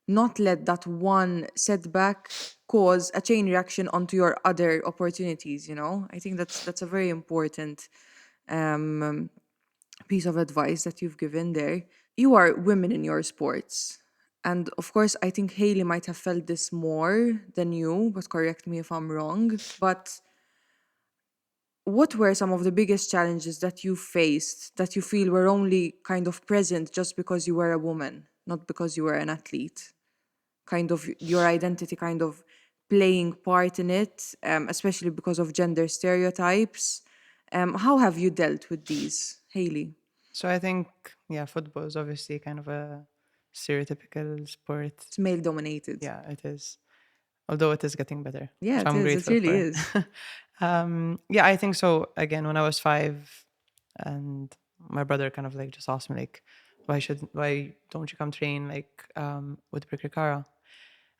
S4: not let that one setback cause a chain reaction onto your other opportunities, I think that's a very important piece of advice that you've given there. You are women in your sports. And of course, I think Haley might have felt this more than you, but correct me if I'm wrong. But what were some of the biggest challenges that you faced that you feel were only kind of present just because you were a woman, not because you were an athlete? Kind of your identity kind of playing part in it, especially because of gender stereotypes. How have you dealt with these, Haley?
S1: So I think, football is obviously kind of a stereotypical sport.
S4: It's male dominated.
S1: Yeah, it is. Although it is getting better.
S4: Yeah,
S1: which
S4: it
S1: I'm
S4: is.
S1: grateful
S4: It really
S1: for.
S4: is.
S1: I think so. Again, when I was 5, and my brother kind of like just asked me like, why don't you come train like with Bricker?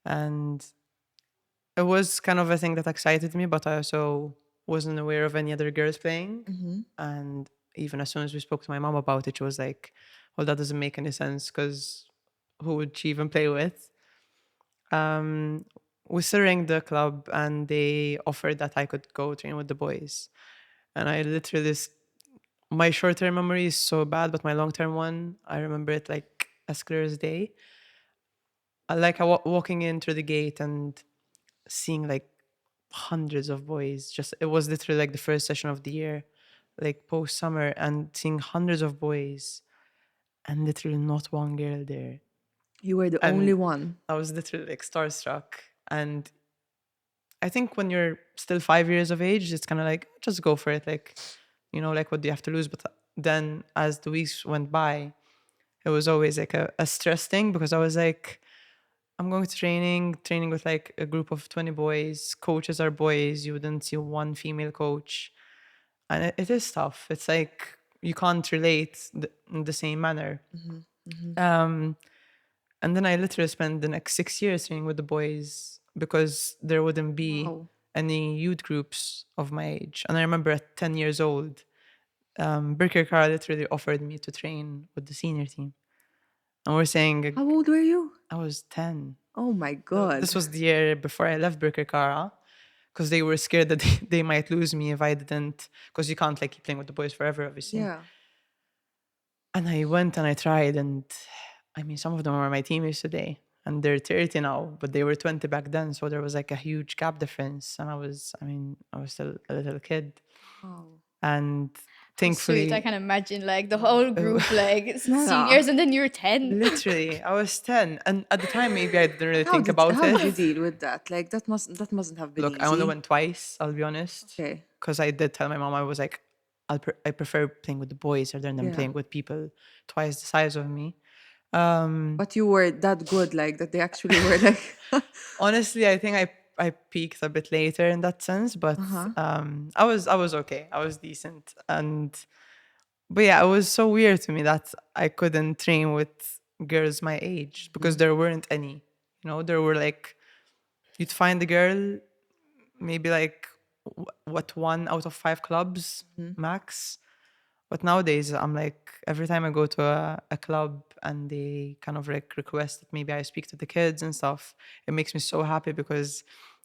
S1: And it was kind of a thing that excited me, but I also wasn't aware of any other girls playing. And even as soon as we spoke to my mom about it, she was like, well, that doesn't make any sense because who would she even play with? We still rang the club and they offered that I could go train with the boys. And I literally, my short-term memory is so bad, but my long-term one, I remember it like as clear as day. I walking in through the gate and seeing like hundreds of boys. Just it was literally like the first session of the year, like post summer, and seeing hundreds of boys, and literally not one girl there.
S4: You were the
S1: And
S4: only one.
S1: I was literally like starstruck. And I think when you're still 5 years of age, it's kind of like just go for it, like like what do you have to lose? But then as the weeks went by, it was always like a stress thing because I was like, I'm going to training with like a group of 20 boys. Coaches are boys. You wouldn't see one female coach. And it is tough. It's like you can't relate in the same manner. And then I literally spent the next 6 years training with the boys because there wouldn't be any youth groups of my age. And I remember at 10 years old, Birkirkara literally offered me to train with the senior team. And we're saying...
S4: How old were you?
S1: I was 10.
S4: Oh my God.
S1: This was the year before I left Birkirkara because they were scared that they might lose me if I didn't, because you can't like keep playing with the boys forever, obviously.
S4: Yeah.
S1: And I went and I tried, and I mean, some of them are my teammates today, and they're 30 now, but they were 20 back then. So there was like a huge gap difference. And I was still a little kid.
S4: Wow.
S1: And
S3: How sweet. I
S1: thankfully,
S3: can imagine like the whole group, like seniors, and then you're 10.
S1: literally, I was 10. And at the time, maybe I didn't really think
S4: How
S1: about
S4: did you
S1: it.
S4: deal with that? Like that mustn't have been
S1: Look,
S4: easy.
S1: I only went twice, I'll be honest.
S4: Okay.
S1: Because I did tell my mom, I was like, I prefer playing with the boys rather than
S4: Yeah.
S1: playing with people twice the size of me.
S4: But you were that good, like that they actually were like
S1: Honestly, I think I peaked a bit later in that sense, but I was okay. I was decent, but yeah, it was so weird to me that I couldn't train with girls my age because there weren't any. You know, there were like you'd find a girl, maybe like what 1 out of 5 clubs max. But nowadays, I'm like, every time I go to a club and they kind of like request that maybe I speak to the kids and stuff, it makes me so happy because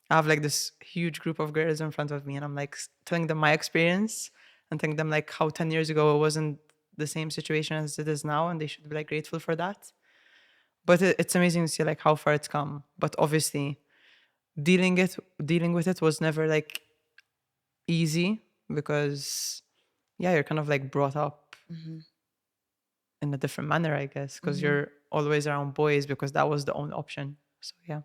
S1: I have like this huge group of girls in front of me and I'm like telling them my experience and telling them like how 10 years ago it wasn't the same situation as it is now and they should be like grateful for that. But it's amazing to see like how far it's come. But obviously, dealing with it was never like easy because you're kind of like brought up in a different manner, I guess, because you're always around boys because that was the only option. So yeah.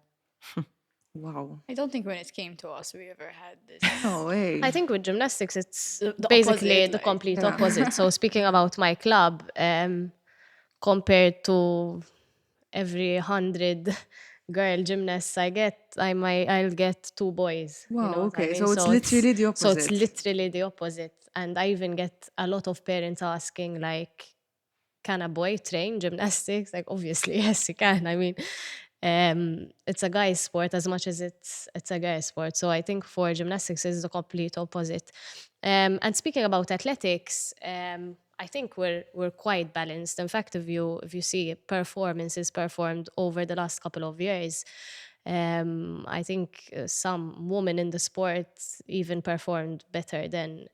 S4: wow.
S3: I don't think when it came to us, we ever had this.
S4: No way.
S2: I think with gymnastics, it's
S3: The
S2: basically
S3: opposite,
S2: the
S3: like-
S2: complete
S4: Yeah.
S2: opposite. So speaking about my club, compared to every 100 girl gymnasts I get, I'll get 2 boys.
S4: Wow,
S2: you know what I
S4: okay.
S2: mean?
S4: So it's literally the
S2: So it's
S4: opposite.
S2: literally the opposite. And I even get a lot of parents asking like, can a boy train gymnastics? Like, obviously, yes, he can. I mean, it's a guy's sport as much as it's a guy's sport. So I think for gymnastics is the complete opposite. And speaking about athletics, I think we're quite balanced. In fact, if you see performances performed over the last couple of years, I think some women in the sport even performed better than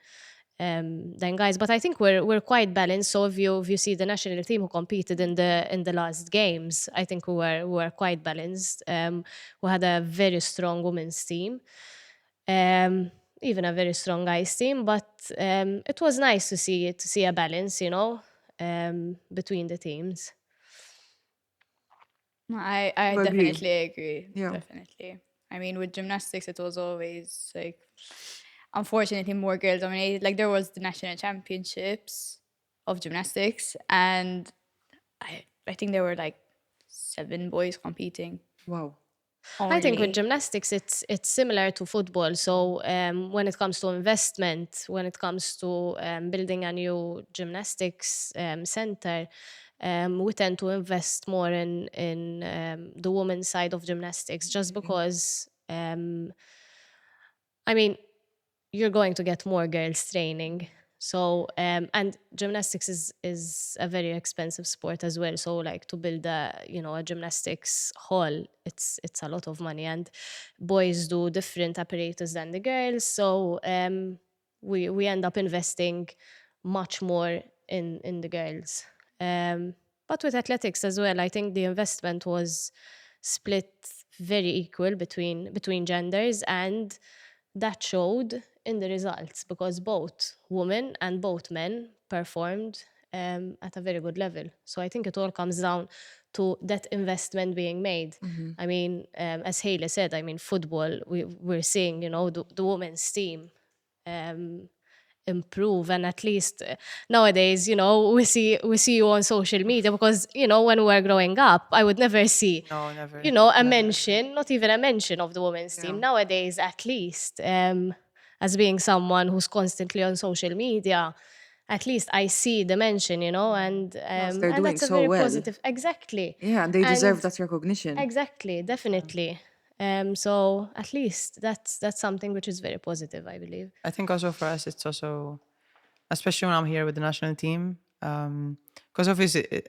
S2: guys. But I think we're quite balanced. So if you see the national team who competed in the last games, I think we were quite balanced. We had a very strong women's team, even a very strong guys team. But it was nice to see a balance, you know, between the teams.
S3: No, I
S4: You agree?
S3: definitely agree.
S4: Yeah.
S3: Definitely. I mean, with gymnastics, it was always like, unfortunately, more girls dominated. Like there was the national championships of gymnastics, and I think there were like 7 boys competing.
S4: Wow.
S2: I think with
S3: only.
S2: gymnastics, it's similar to football. So when it comes to investment, when it comes to building a new gymnastics center, we tend to invest more in the women's side of gymnastics, just because, I mean, you're going to get more girls training. So and gymnastics is a very expensive sport as well. So like to build a gymnastics hall, it's a lot of money, and boys do different apparatus than the girls. So we end up investing much more in the girls. But with athletics as well, I think the investment was split very equal between genders, and that showed in the results because both women and both men performed at a very good level. So I think it all comes down to that investment being made. I mean, as Haley said, I mean, football, we're seeing, the women's team improve, and at least nowadays, we see you on social media because, when we were growing up, I would never see
S1: No, never.
S2: a
S1: Never.
S2: mention, not even a mention of the women's team. Nowadays, at least, as being someone who's constantly on social media, at least I see the mention, and
S4: they're
S2: and
S4: doing
S2: that's a
S4: so
S2: very
S4: well.
S2: positive. Exactly.
S4: Yeah, and they deserve
S2: And-
S4: that recognition.
S2: Exactly, definitely. So at least that's something which is very positive, I believe.
S1: I think also for us, it's also, especially when I'm here with the national team, because obviously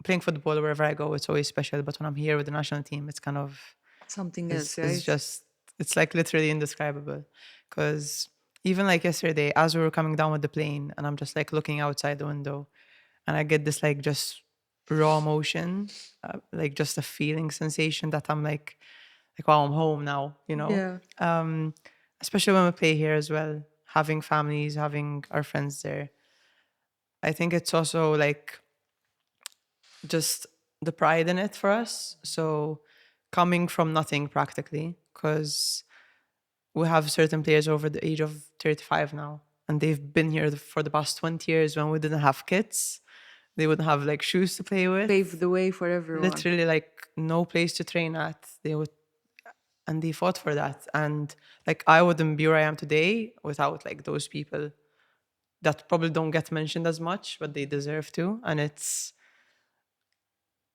S1: playing football wherever I go, it's always special. But when I'm here with the national team, it's kind of
S4: Something
S1: it's,
S4: else, right?
S1: it's just it's like literally indescribable. Because even like yesterday, as we were coming down with the plane, and I'm just like looking outside the window, and I get this like just raw emotion, like just a feeling sensation that I'm like wow, I'm home now, you know.
S4: Yeah.
S1: Especially when we play here as well, having families, having our friends there. I think it's also like just the pride in it for us. So coming from nothing practically, because we have certain players over the age of 35 now, and they've been here for the past 20 years when we didn't have kids. They wouldn't have like shoes to play with.
S4: Pave the way for everyone.
S1: Literally like no place to train at. And they fought for that. And like I wouldn't be where I am today without like those people that probably don't get mentioned as much, but they deserve to. And it's,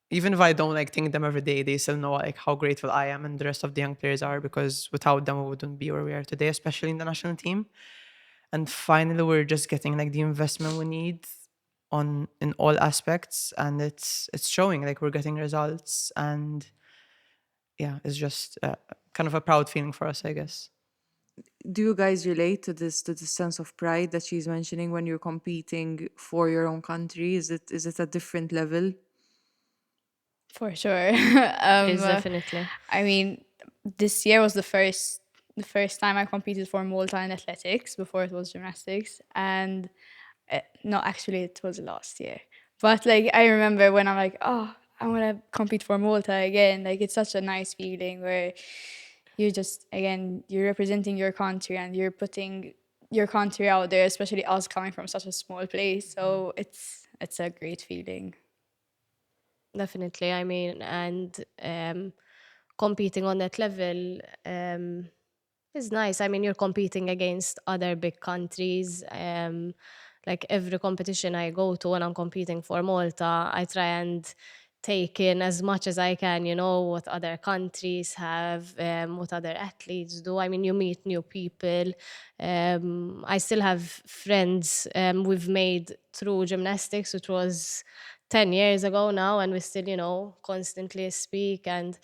S1: even if I don't like think them every day, they still know like how grateful I am and the rest of the young players are, because without them we wouldn't be where we are today, especially in the national team. And finally we're just getting like the investment we need in all aspects, and it's showing, like we're getting results. And yeah, it's just kind of a proud feeling for us, I guess.
S4: Do you guys relate to this sense of pride that she's mentioning when you're competing for your own country? Is it a different level?
S3: For sure.
S2: Is definitely.
S3: I mean, this year was the first time I competed for Malta in athletics. Before it was gymnastics, and no, actually it was last year. But like I remember when I'm like, oh, I want to compete for Malta again. Like it's such a nice feeling where you're just, again, you're representing your country and you're putting your country out there, especially us coming from such a small place. So it's a great feeling.
S2: Definitely. I mean, and competing on that level is nice. I mean, you're competing against other big countries. Like every competition I go to when I'm competing for Malta, I try and take in as much as I can, you know, what other countries have, what other athletes do. I mean, you meet new people. I still have friends we've made through gymnastics, which was 10 years ago now, and we still, you know, constantly speak. And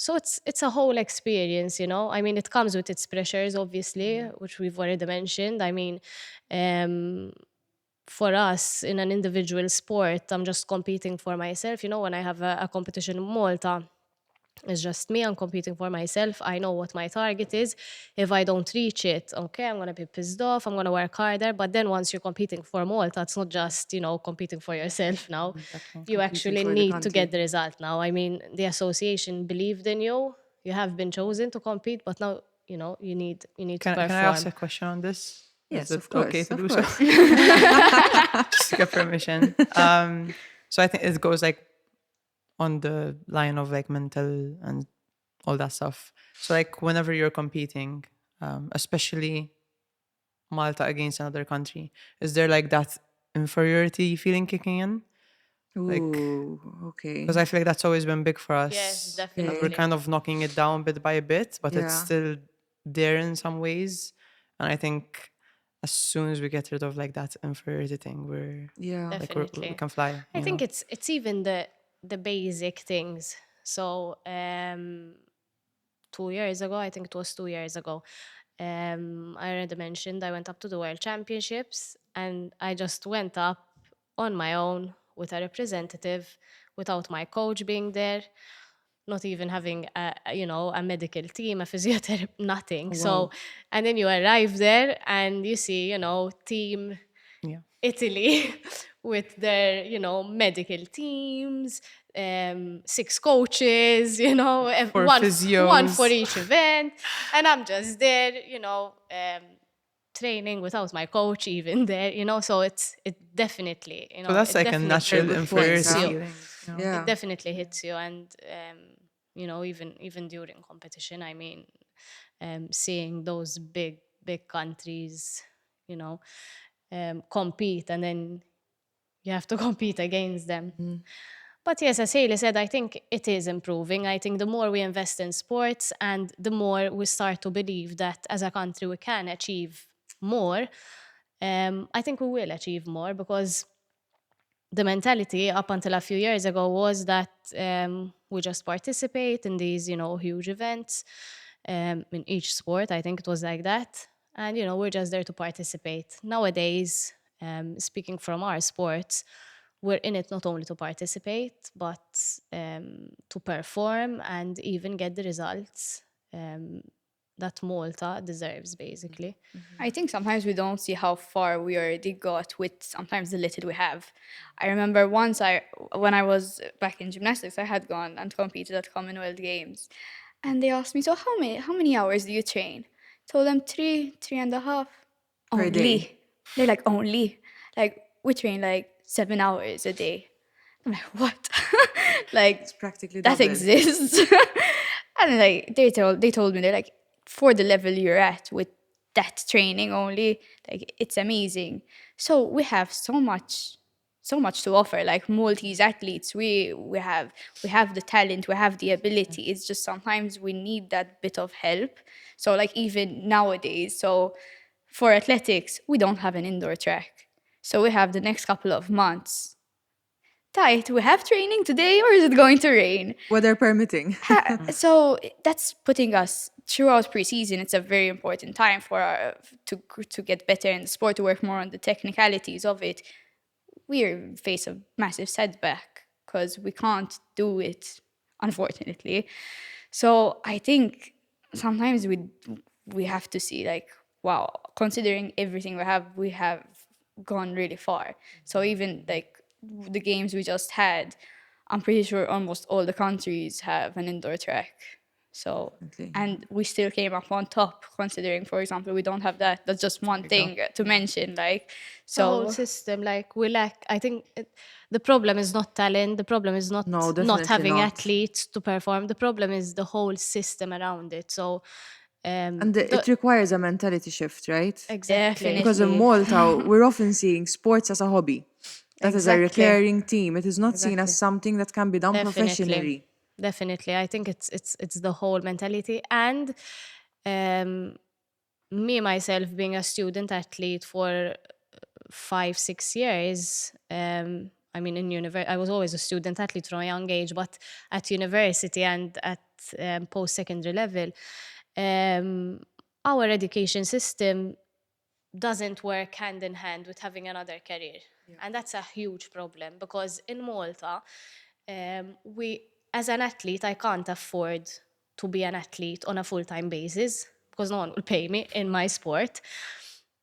S2: so it's a whole experience, you know. I mean, it comes with its pressures, obviously, which we've already mentioned. I mean, for us in an individual sport, I'm just competing for myself. You know, when I have a competition in Malta, it's just me. I'm competing for myself. I know what my target is. If I don't reach it, okay, I'm going to be pissed off. I'm going to work harder. But then once you're competing for Malta, it's not just, you know, competing for yourself now. You actually
S4: for the
S2: need to
S4: country.
S2: get the result now. I mean, the association believed in you. You have been chosen to compete, but now, you know, you need to perform.
S1: Can I ask a question on this?
S4: Yes,
S1: Is it
S4: of course.
S1: okay to
S4: Of
S1: do
S4: course.
S1: so? Just to get permission. So I think it goes like on the line of like mental and all that stuff. So like whenever you're competing, especially Malta against another country, is there like that inferiority feeling kicking in?
S4: Ooh, okay.
S1: Because I feel like that's always been big for us.
S2: Yes,
S1: Like
S2: definitely.
S1: we're kind of knocking it down bit by bit, but it's
S4: Yeah.
S1: still there in some ways. And I think as soon as we get rid of like that inferiority thing, we're
S4: Yeah.
S1: like
S2: Definitely.
S1: we can fly.
S2: I
S1: you
S2: think
S1: know?
S2: it's even the basic things. So 2 years ago, I think it was 2 years ago, I already mentioned I went up to the World Championships, and I just went up on my own with a representative, without my coach being there, not even having a medical team, a physiotherapist, nothing. So, and then you arrive there and you see, you know, team
S1: Yeah.
S2: Italy with their, you know, medical teams, 6 coaches, you know,
S1: For
S2: one for
S1: physios.
S2: each event. And I'm just there, you know, training without my coach even there, you know. So it definitely, you know,
S1: So that's
S2: it
S1: like a
S2: definitely
S1: natural
S4: good
S1: inferiority
S4: point, yeah.
S1: feeling. You know?
S4: Yeah.
S2: it definitely hits you. And you know, even during competition, I mean, seeing those big countries, you know, compete, and then you have to compete against them. But yes, as Haley said, I think it is improving. I think the more we invest in sports and the more we start to believe that as a country we can achieve more, I think we will achieve more, because the mentality up until a few years ago was that we just participate in these, you know, huge events in each sport. I think it was like that. And, you know, we're just there to participate. Nowadays, speaking from our sports, we're in it not only to participate, but to perform and even get the results that Malta deserves, basically.
S3: I think sometimes we don't see how far we already got with sometimes the little we have. I remember once when I was back in gymnastics, I had gone and competed at Commonwealth Games. And they asked me, so how many hours do you train? Told them 3.5.
S4: Per
S3: Only.
S4: day.
S3: They're like, only. Like, we train like 7 hours a day. I'm like, what? Like,
S4: It's practically
S3: that
S4: double.
S3: exists. And like they told me, they're like, for the level you're at with that training only, like it's amazing. So we have so much to offer. Like Maltese athletes, we have the talent, we have the ability. It's just sometimes we need that bit of help. So like even nowadays, so for athletics, we don't have an indoor track. So we have the next couple of months. Tight, we have training today, or is it going to rain?
S4: Weather permitting.
S3: So that's putting us throughout preseason. It's a very important time for to get better in the sport, to work more on the technicalities of it. We face a massive setback because we can't do it, unfortunately. So I think sometimes we have to see like, wow, considering everything we have gone really far. So even like the games we just had, I'm pretty sure almost all the countries have an indoor track. So, and we still came up on top, considering, for example, we don't have that. That's just one thing to mention. Like,
S2: The whole
S3: so
S2: system, like we lack. I think the problem is not talent. The problem is not
S4: No,
S2: not
S4: definitely
S2: having
S4: not.
S2: athletes to perform. The problem is the whole system around it. So,
S4: And it requires a mentality shift, right?
S2: exactly.
S4: Because in Malta, we're often seeing sports as a hobby. That is a
S2: Exactly.
S4: recurring theme. It is not seen as
S2: Exactly.
S4: something that can be done professionally.
S2: Definitely. I think it's the whole mentality. And me myself being a student athlete for 5-6 years, I mean in I was always a student athlete from a young age, but at university and at post-secondary level, our education system doesn't work hand in hand with having another career. And that's a huge problem, because in Malta, we, as an athlete, I can't afford to be an athlete on a full-time basis because no one will pay me in my sport.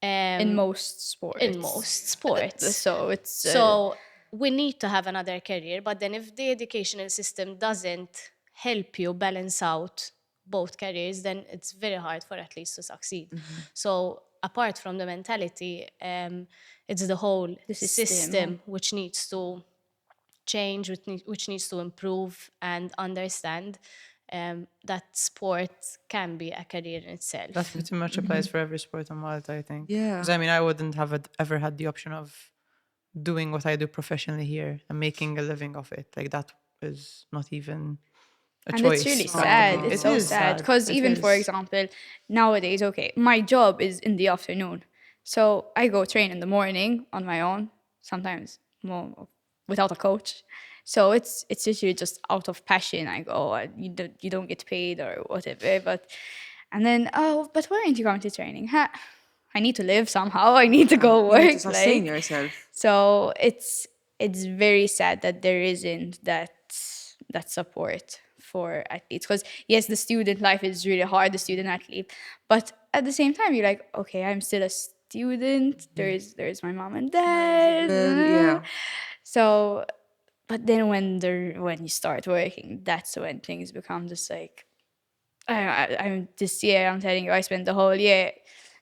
S3: in most sports.
S2: In most sports.
S3: So it's
S2: So we need to have another career, but then if the educational system doesn't help you balance out both careers, then it's very hard for athletes to succeed. So apart from the mentality, it's the whole system which needs to change, which needs to improve and understand that sport can be a career in itself.
S1: That pretty much applies for every sport in Malta, I think.
S4: Yeah.
S1: Because I mean, I wouldn't have ever had the option of doing what I do professionally here and making a living of it. Like that is not even a
S3: and
S1: choice.
S3: it's really
S1: practically.
S3: sad. It's
S1: It
S3: so
S1: is
S3: sad because
S1: It
S3: even, for
S1: is.
S3: example, nowadays, okay, my job is in the afternoon, so I go train in the morning on my own, sometimes more without a coach. So it's usually just out of passion. I go, you don't get paid or whatever, and then, oh, but why aren't you going to training? I need to live somehow. I need to go
S4: You
S3: work.
S4: need to sustain
S3: like,
S4: yourself.
S3: so it's very sad that there isn't that support for athletes. Because yes, the student life is really hard, the student athlete, but at the same time, you're like, okay, I'm still a student. There's my mom and dad.
S4: Yeah.
S3: So, but then when you start working, that's when things become just like, I'm this year, I'm telling you, I spent the whole year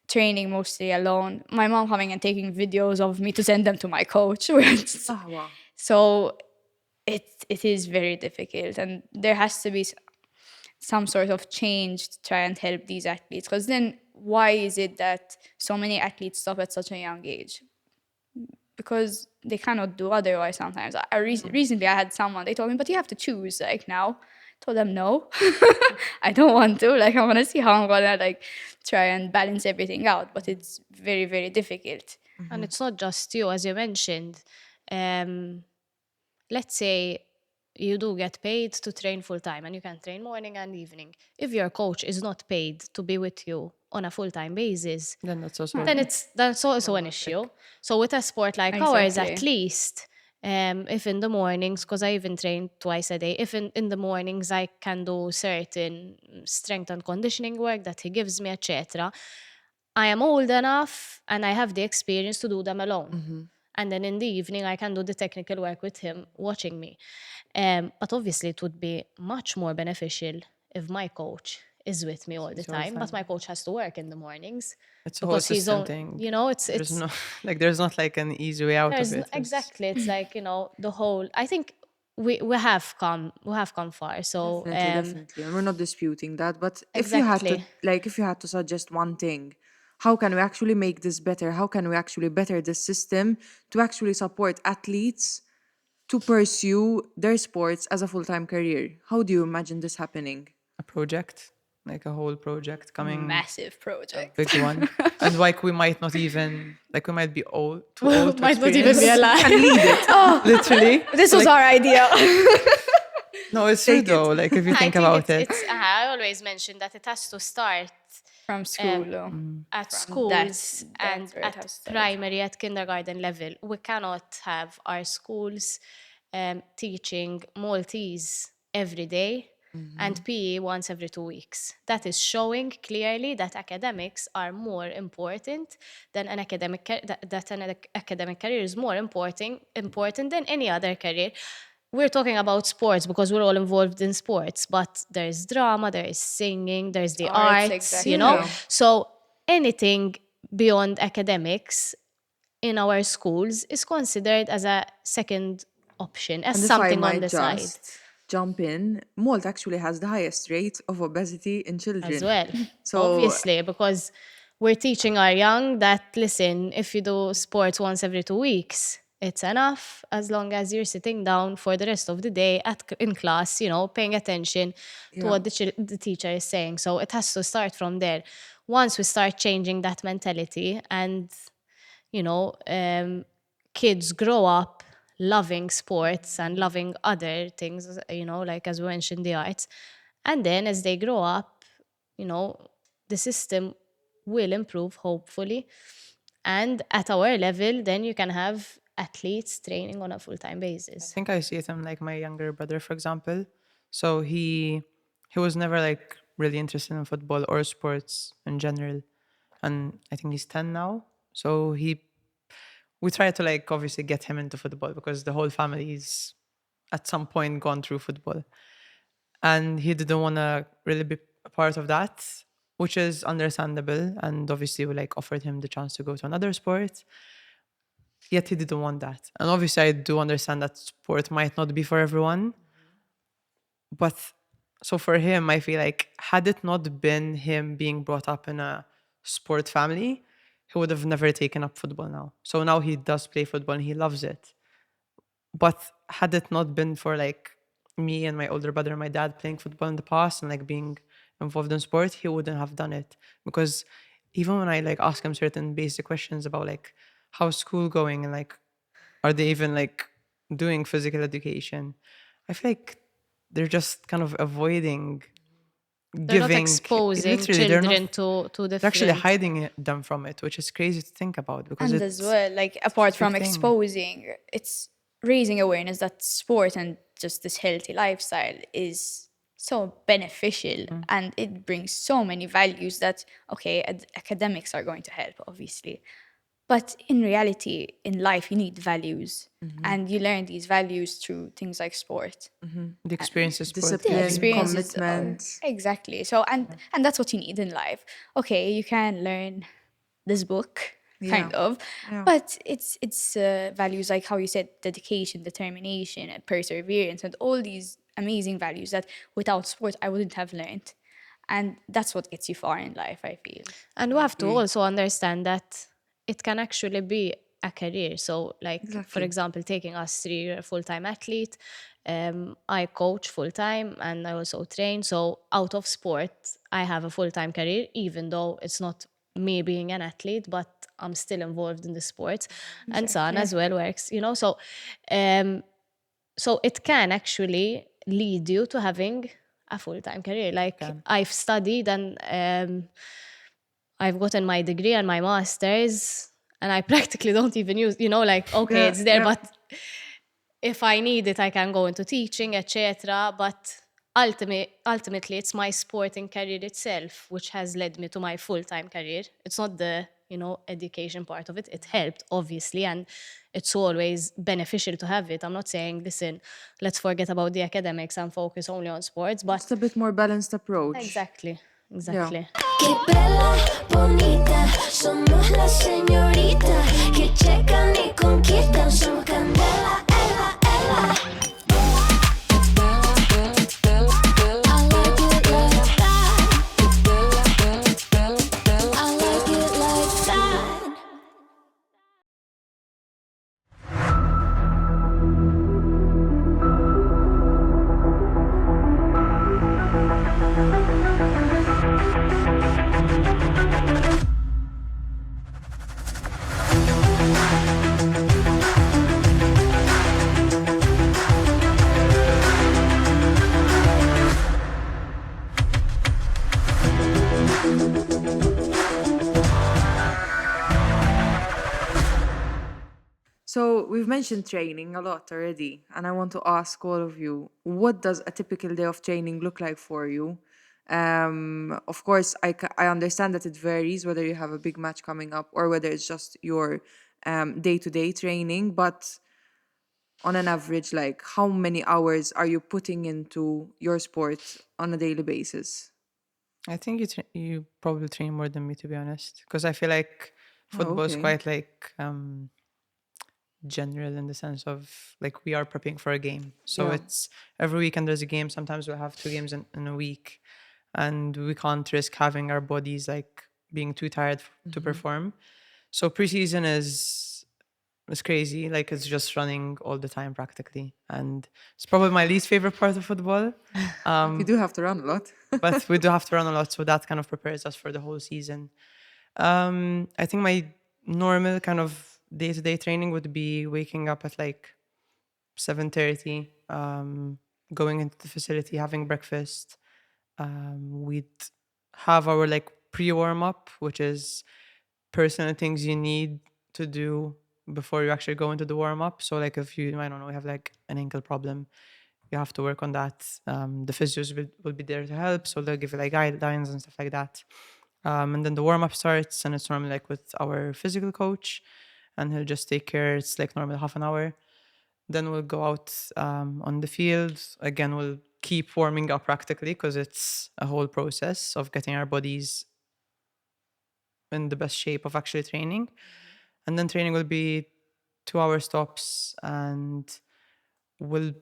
S3: training mostly alone. My mom coming and taking videos of me to send them to my coach.
S4: Oh, wow.
S3: So it is very difficult, and there has to be some sort of change to try and help these athletes. Because then why is it that so many athletes stop at such a young age? Because they cannot do otherwise sometimes. Recently I had someone, they told me, but you have to choose like now. I told them no. I don't want to. Like, I want to see how I'm gonna like try and balance everything out, but it's very, very difficult.
S2: And it's not just you, as you mentioned. Let's say you do get paid to train full time and you can train morning and evening. If your coach is not paid to be with you on a full-time basis,
S1: Then that's also
S2: that's also an issue. So with a sport like ours, at least, if in the mornings, because I even train twice a day, if in the mornings I can do certain strength and conditioning work that he gives me, etc., I am old enough and I have the experience to do them alone. And then in the evening, I can do the technical work with him watching me. But obviously, it would be much more beneficial if my coach is with me all the time. But my coach has to work in the mornings.
S1: it's a whole system thing.
S2: You know, it's
S1: There's no there's not like an easy way out of it.
S2: exactly. It's like, you know, the whole. I think we have come far. So
S4: Definitely, and we're not disputing that. But
S2: Exactly.
S4: if you had to suggest one thing, how can we actually make this better? How can we actually better the system to actually support athletes to pursue their sports as a full-time career? How do you imagine this happening?
S1: A project, like a whole project coming,
S3: Massive project.
S1: big one, and like we might not even like we might be too old to
S2: might not even be
S1: experience.
S2: alive.
S4: And lead it.
S1: Literally,
S3: This was our idea.
S1: no, it's true though. Like if you think about it,
S2: I always mention that it has to start
S3: From school.
S2: at
S3: From
S2: schools
S3: that's
S2: and
S3: where it
S2: at
S3: has to start.
S2: primary, at kindergarten level. We cannot have our schools teaching Maltese every day and PE once every 2 weeks. That is showing clearly that academics are more important than an academic that an academic career is more important than any other career. We're talking about sports because we're all involved in sports, but there's drama, there is singing, there's the
S3: Arts,
S2: arts,
S3: exactly.
S2: you know?
S4: Yeah.
S2: So anything beyond academics in our schools is considered as a second option, as
S4: And
S2: something
S4: if I
S2: on
S4: might
S2: the side
S4: just jump in, Malta actually has the highest rate of obesity in children.
S2: as well.
S4: So
S2: Obviously, because we're teaching our young that, listen, if you do sports once every 2 weeks, it's enough as long as you're sitting down for the rest of the day in class, you know, paying attention to what the teacher is saying. So it has to start from there. Once we start changing that mentality and, you know, kids grow up loving sports and loving other things, you know, like as we mentioned, the arts. And then as they grow up, you know, the system will improve, hopefully. And at our level, then you can have athletes training on a full-time
S1: I
S2: basis.
S1: think I see it in like my younger brother, for example. So he was never like really interested in football or sports in general, and I think he's 10 now. So we try to like obviously get him into football because the whole family's at some point gone through football, and he didn't want to really be a part of that, which is understandable. And obviously we like offered him the chance to go to another sport, yet he didn't want that. And obviously I do understand that sport might not be for everyone, but so for him I feel like had it not been him being brought up in a sport family, he would have never taken up football now. So now he does play football and he loves it. But had it not been for like me and my older brother and my dad playing football in the past and like being involved in sport, he wouldn't have done it. Because even when I like ask him certain basic questions about like how's school going and like are they even like doing physical education, I feel like they're just kind of avoiding
S2: They're not
S1: giving
S2: exposing
S1: literally, they're
S2: children
S1: not,
S2: to
S1: they're actually
S2: different.
S1: hiding them from it, which is crazy to think about because
S3: And
S1: it's
S3: as well, like apart from
S1: big thing.
S3: exposing, it's raising awareness that sport and just this healthy lifestyle is so beneficial and it brings so many values that, okay, academics are going to help, obviously. But in reality, in life, you need values. And you learn these values through things like sport.
S1: the experiences sport
S4: discipline,
S1: gives you.
S3: Experiences
S4: commitment.
S3: exactly. So and that's what you need in life. Okay, you can learn this book kind of, but it's values like how you said, dedication, determination, and perseverance, and all these amazing values that without sport I wouldn't have learned, and that's what gets you far in life, I feel.
S2: And we have to also understand that it can actually be a career. So, like, for
S4: Exactly.
S2: example, taking us three, you're a full-time athlete. I coach full-time and I also train. So out of sport, I have a full-time career, even though it's not me being an athlete, but I'm still involved in the sport. And Sana as well works, you know. So, so it can actually lead you to having a full-time career. Like I've studied and I've gotten my degree and my master's, and I practically don't even use, like, okay, it's there, but if I need it, I can go into teaching, etc. But ultimately, it's my sporting career itself, which has led me to my full-time career. It's not the, education part of it. It helped, obviously, and it's always beneficial to have it. I'm not saying, listen, let's forget about the academics and focus only on sports, but...
S4: It's a bit more balanced approach.
S2: Exactly.
S6: Qué bella, bonita, somos la señorita que checan y conquistan, somos candela, ella, ella. I like it like that. I like it like that.
S4: So we've mentioned training a lot already, and I want to ask all of you, what does a typical day of training look like for you? Of course, I understand that it varies whether you have a big match coming up or whether it's just your day-to-day training, but on an average, like how many hours are you putting into your sport on a daily basis?
S1: I think you probably train more than me, to be honest, because I feel like football is
S4: okay.
S1: quite like general in the sense of like we are prepping for a game. So
S4: Yeah.
S1: it's every weekend there's a game. Sometimes we'll have 2 games in a week, and we can't risk having our bodies like being too tired to perform. So preseason is crazy. Like it's just running all the time practically, and it's probably my least favorite part of football.
S4: You do have to run a lot.
S1: But we do have to run a lot, so that kind of prepares us for the whole season. I think my normal kind of day-to-day training would be waking up at like 7:30, going into the facility, having breakfast. We'd have our like pre-warm-up, which is personal things you need to do before you actually go into the warm-up. So like if you, I don't know, have like an ankle problem, you have to work on that. The physios will be there to help, so they'll give you like guidelines and stuff like that. And then the warm-up starts, and it's normally like with our physical coach, and he'll just take care. It's like normally half an hour. Then we'll go out on the field. Again, we'll keep warming up practically because it's a whole process of getting our bodies in the best shape of actually training. And then training will be 2-hour stops, and will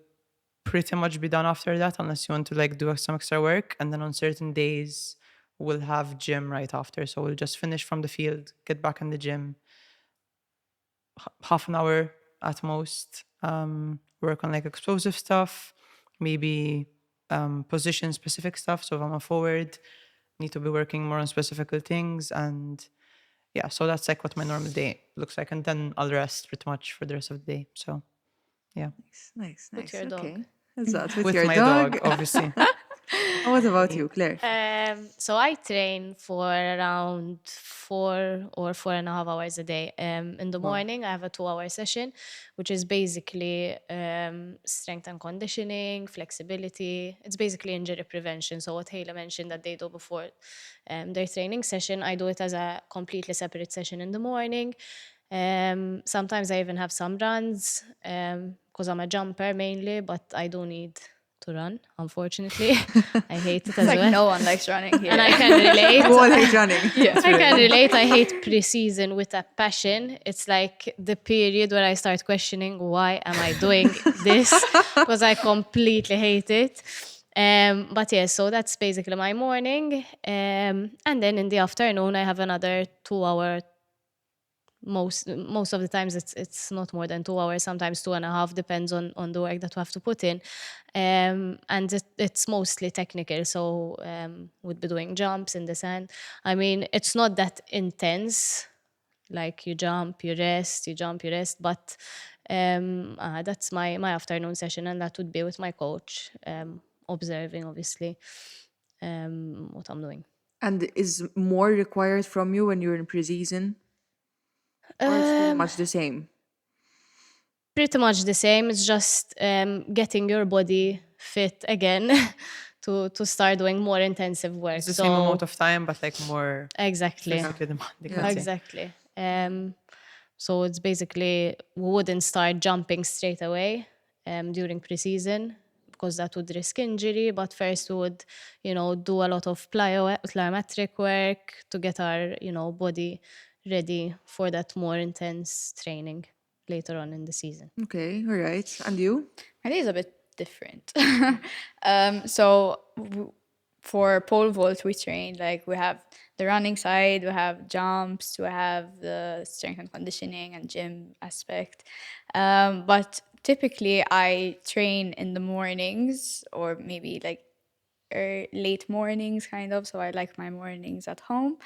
S1: pretty much be done after that unless you want to like do some extra work. And then on certain days we'll have gym right after, so we'll just finish from the field, get back in the gym, half an hour at most, work on like explosive stuff, maybe position specific stuff. So if I'm a forward, need to be working more on specific things. And yeah, so that's like what my normal day looks like, and then I'll rest pretty much for the rest of the day. So yeah.
S4: Nice.
S2: With your dog.
S4: Okay. Is that with,
S1: With
S4: your
S1: my
S4: dog?
S1: dog, obviously.
S4: What about you, Claire?
S2: So I train for around 4 or 4.5 hours a day. In the morning, I have a 2-hour session, which is basically strength and conditioning, flexibility. It's basically injury prevention. So what Haley mentioned that they do before their training session, I do it as a completely separate session in the morning. Sometimes I even have some runs because I'm a jumper mainly, but I do need to run, unfortunately. I hate it as
S3: Like
S2: well.
S3: no one likes running here.
S2: And I can relate.
S4: You all hate running.
S2: I can relate. I hate pre-season with a passion. It's like the period where I start questioning, why am I doing this? Because I completely hate it. But yeah, so that's basically my morning. And then in the afternoon, I have another 2-hour. Most of the times it's not more than 2 hours, sometimes 2.5, depends on the work that we have to put in. And it's mostly technical, so we'd be doing jumps in the sand. I mean, it's not that intense, like you jump, you rest, you jump, you rest, but that's my afternoon session, and that would be with my coach, observing obviously what I'm doing.
S4: And is more required from you when you're in pre-season? Or it's pretty much the same?
S2: Pretty much the same. It's just getting your body fit again to start doing more intensive work.
S1: It's the same amount of time, but like more
S2: Exactly.
S1: physically demanding.
S4: Yeah.
S1: let's say.
S2: Exactly. So it's basically, we wouldn't start jumping straight away during preseason because that would risk injury. But first we would, do a lot of plyometric work to get our, body ready for that more intense training later on in the season.
S4: Okay, all right. And you?
S3: Mine is a bit different. So for pole vault, we train, like we have the running side, we have jumps, we have the strength and conditioning and gym aspect. But typically I train in the mornings or maybe like late mornings kind of, so I like my mornings at home,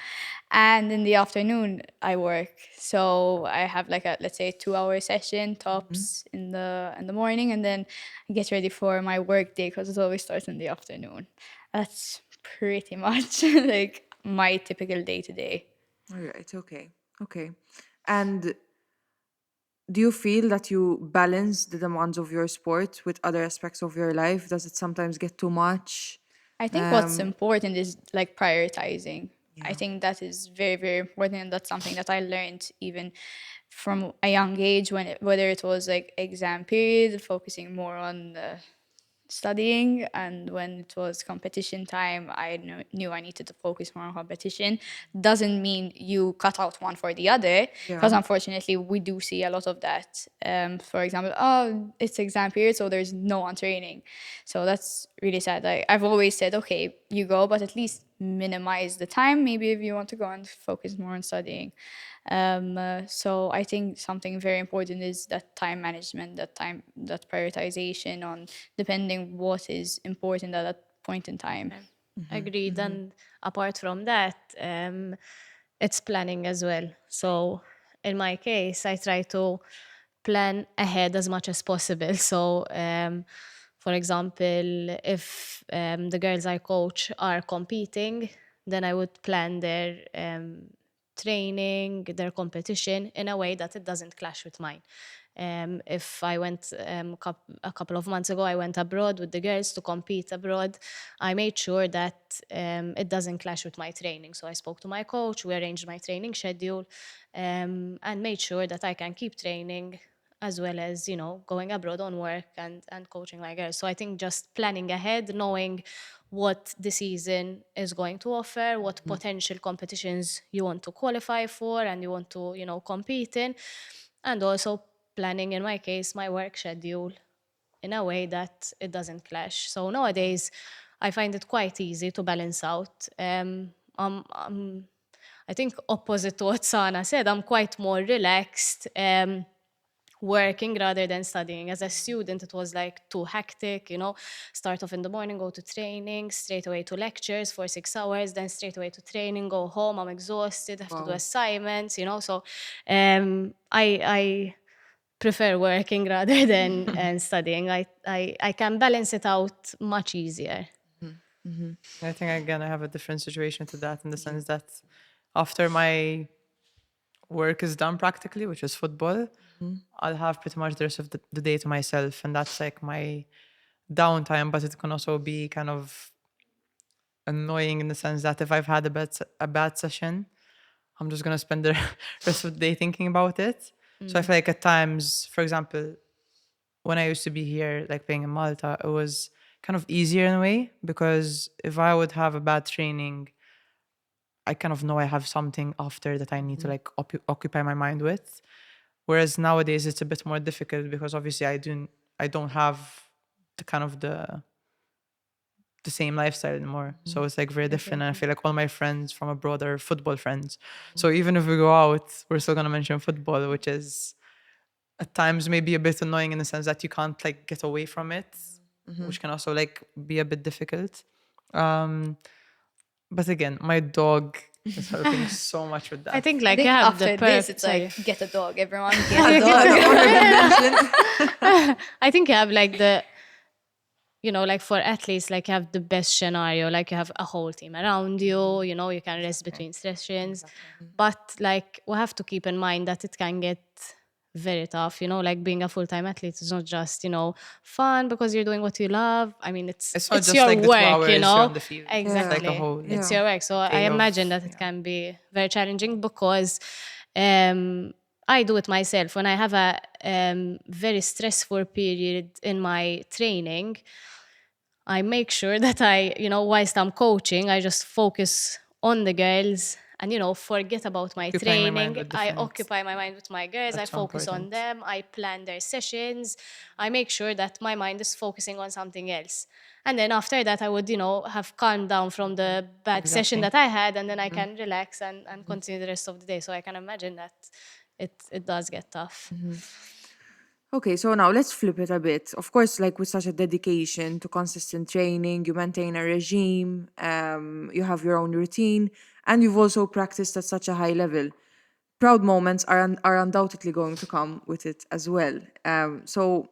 S3: and in the afternoon I work, so I have like a, let's say, 2-hour session tops in the morning, and then I get ready for my work day because it always starts in the afternoon. That's pretty much like my typical day to day.
S4: All right, okay. And do you feel that you balance the demands of your sport with other aspects of your life? Does it sometimes get too much?
S3: I think what's important is like prioritizing. I think that is very, very important, and that's something that I learned even from a young age, whether it was like exam period, focusing more on studying, and when it was competition time, I knew I needed to focus more on competition. Doesn't mean you cut out one for the other, because unfortunately we do see a lot of that. For example, it's exam period, so there's no one training. So that's really sad. I've always said, okay, you go, but at least minimize the time, maybe if you want to go and focus more on studying. So I think something very important is that time management, that prioritization on depending what is important at that point in time.
S2: Agreed. And apart from that, it's planning as well. So in my case, I try to plan ahead as much as possible. So for example, if the girls I coach are competing, then I would plan their training, their competition in a way that it doesn't clash with mine. If I went a couple of months ago, I went abroad with the girls to compete abroad. I made sure that it doesn't clash with my training. So I spoke to my coach, we arranged my training schedule, and made sure that I can keep training as well as, going abroad on work and coaching my girls. So I think just planning ahead, knowing what the season is going to offer, what potential competitions you want to qualify for and you want to, compete in, and also planning, in my case, my work schedule in a way that it doesn't clash. So nowadays, I find it quite easy to balance out. I think opposite to what Sana said, I'm quite more relaxed, working rather than studying. As a student, it was like too hectic, start off in the morning, go to training, straight away to lectures for 6 hours, then straight away to training, go home, I'm exhausted, have to do assignments, so I prefer working rather than studying. I can balance it out much easier.
S1: I think again I have a different situation to that in the sense that after my work is done practically, which is football, I'll have pretty much the rest of the day to myself, and that's like my downtime. But it can also be kind of annoying in the sense that if I've had a bad session, I'm just gonna spend the rest of the day thinking about it. So I feel like at times, for example, when I used to be here, like playing in Malta, it was kind of easier in a way, because if I would have a bad training, I kind of know I have something after that I need to like occupy my mind with. Whereas nowadays it's a bit more difficult because obviously I don't have the kind of the same lifestyle anymore. So it's like very different. And I feel like all my friends from abroad are football friends. So even if we go out, we're still gonna mention football, which is at times maybe a bit annoying in the sense that you can't like get away from it, which can also like be a bit difficult. But again, my dog is helping so much with that.
S2: I think
S3: I
S2: like
S3: think
S2: you have
S3: after
S2: the
S3: this, it's like, get a dog, everyone. Get a dog.
S2: I think you have like you know, like for athletes, like you have the best scenario, like you have a whole team around you, you know, you can rest between sessions. But like we have to keep in mind that it can get very tough, you know, like being a full-time athlete is not just, you know, fun because you're doing what you love. I mean,
S1: It's not
S2: it's
S1: just
S2: your
S1: like the 2
S2: work,
S1: hours
S2: you
S1: you're
S2: know.
S1: on the field.
S2: Exactly.
S1: It's like a whole
S2: It's your work. So I
S1: day of-
S2: imagine that it can be very challenging because I do it myself. When I have a very stressful period in my training, I make sure that I, you know, whilst I'm coaching, I just focus on the girls and, you know, forget about my
S1: Occupying my mind
S2: training.
S1: with
S2: I
S1: different-
S2: occupy my mind with my girls. I
S1: That's so
S2: focus on
S1: important.
S2: them. I plan their sessions. I make sure that my mind is focusing on something else. And then after that, I would, you know, have calmed down from the bad session that I had, and then I can relax and continue the rest of the day. So I can imagine that it does get tough.
S4: Okay, so now let's flip it a bit. Of course, like with such a dedication to consistent training, you maintain a regime, you have your own routine, and you've also practiced at such a high level. Proud moments are undoubtedly going to come with it as well. So,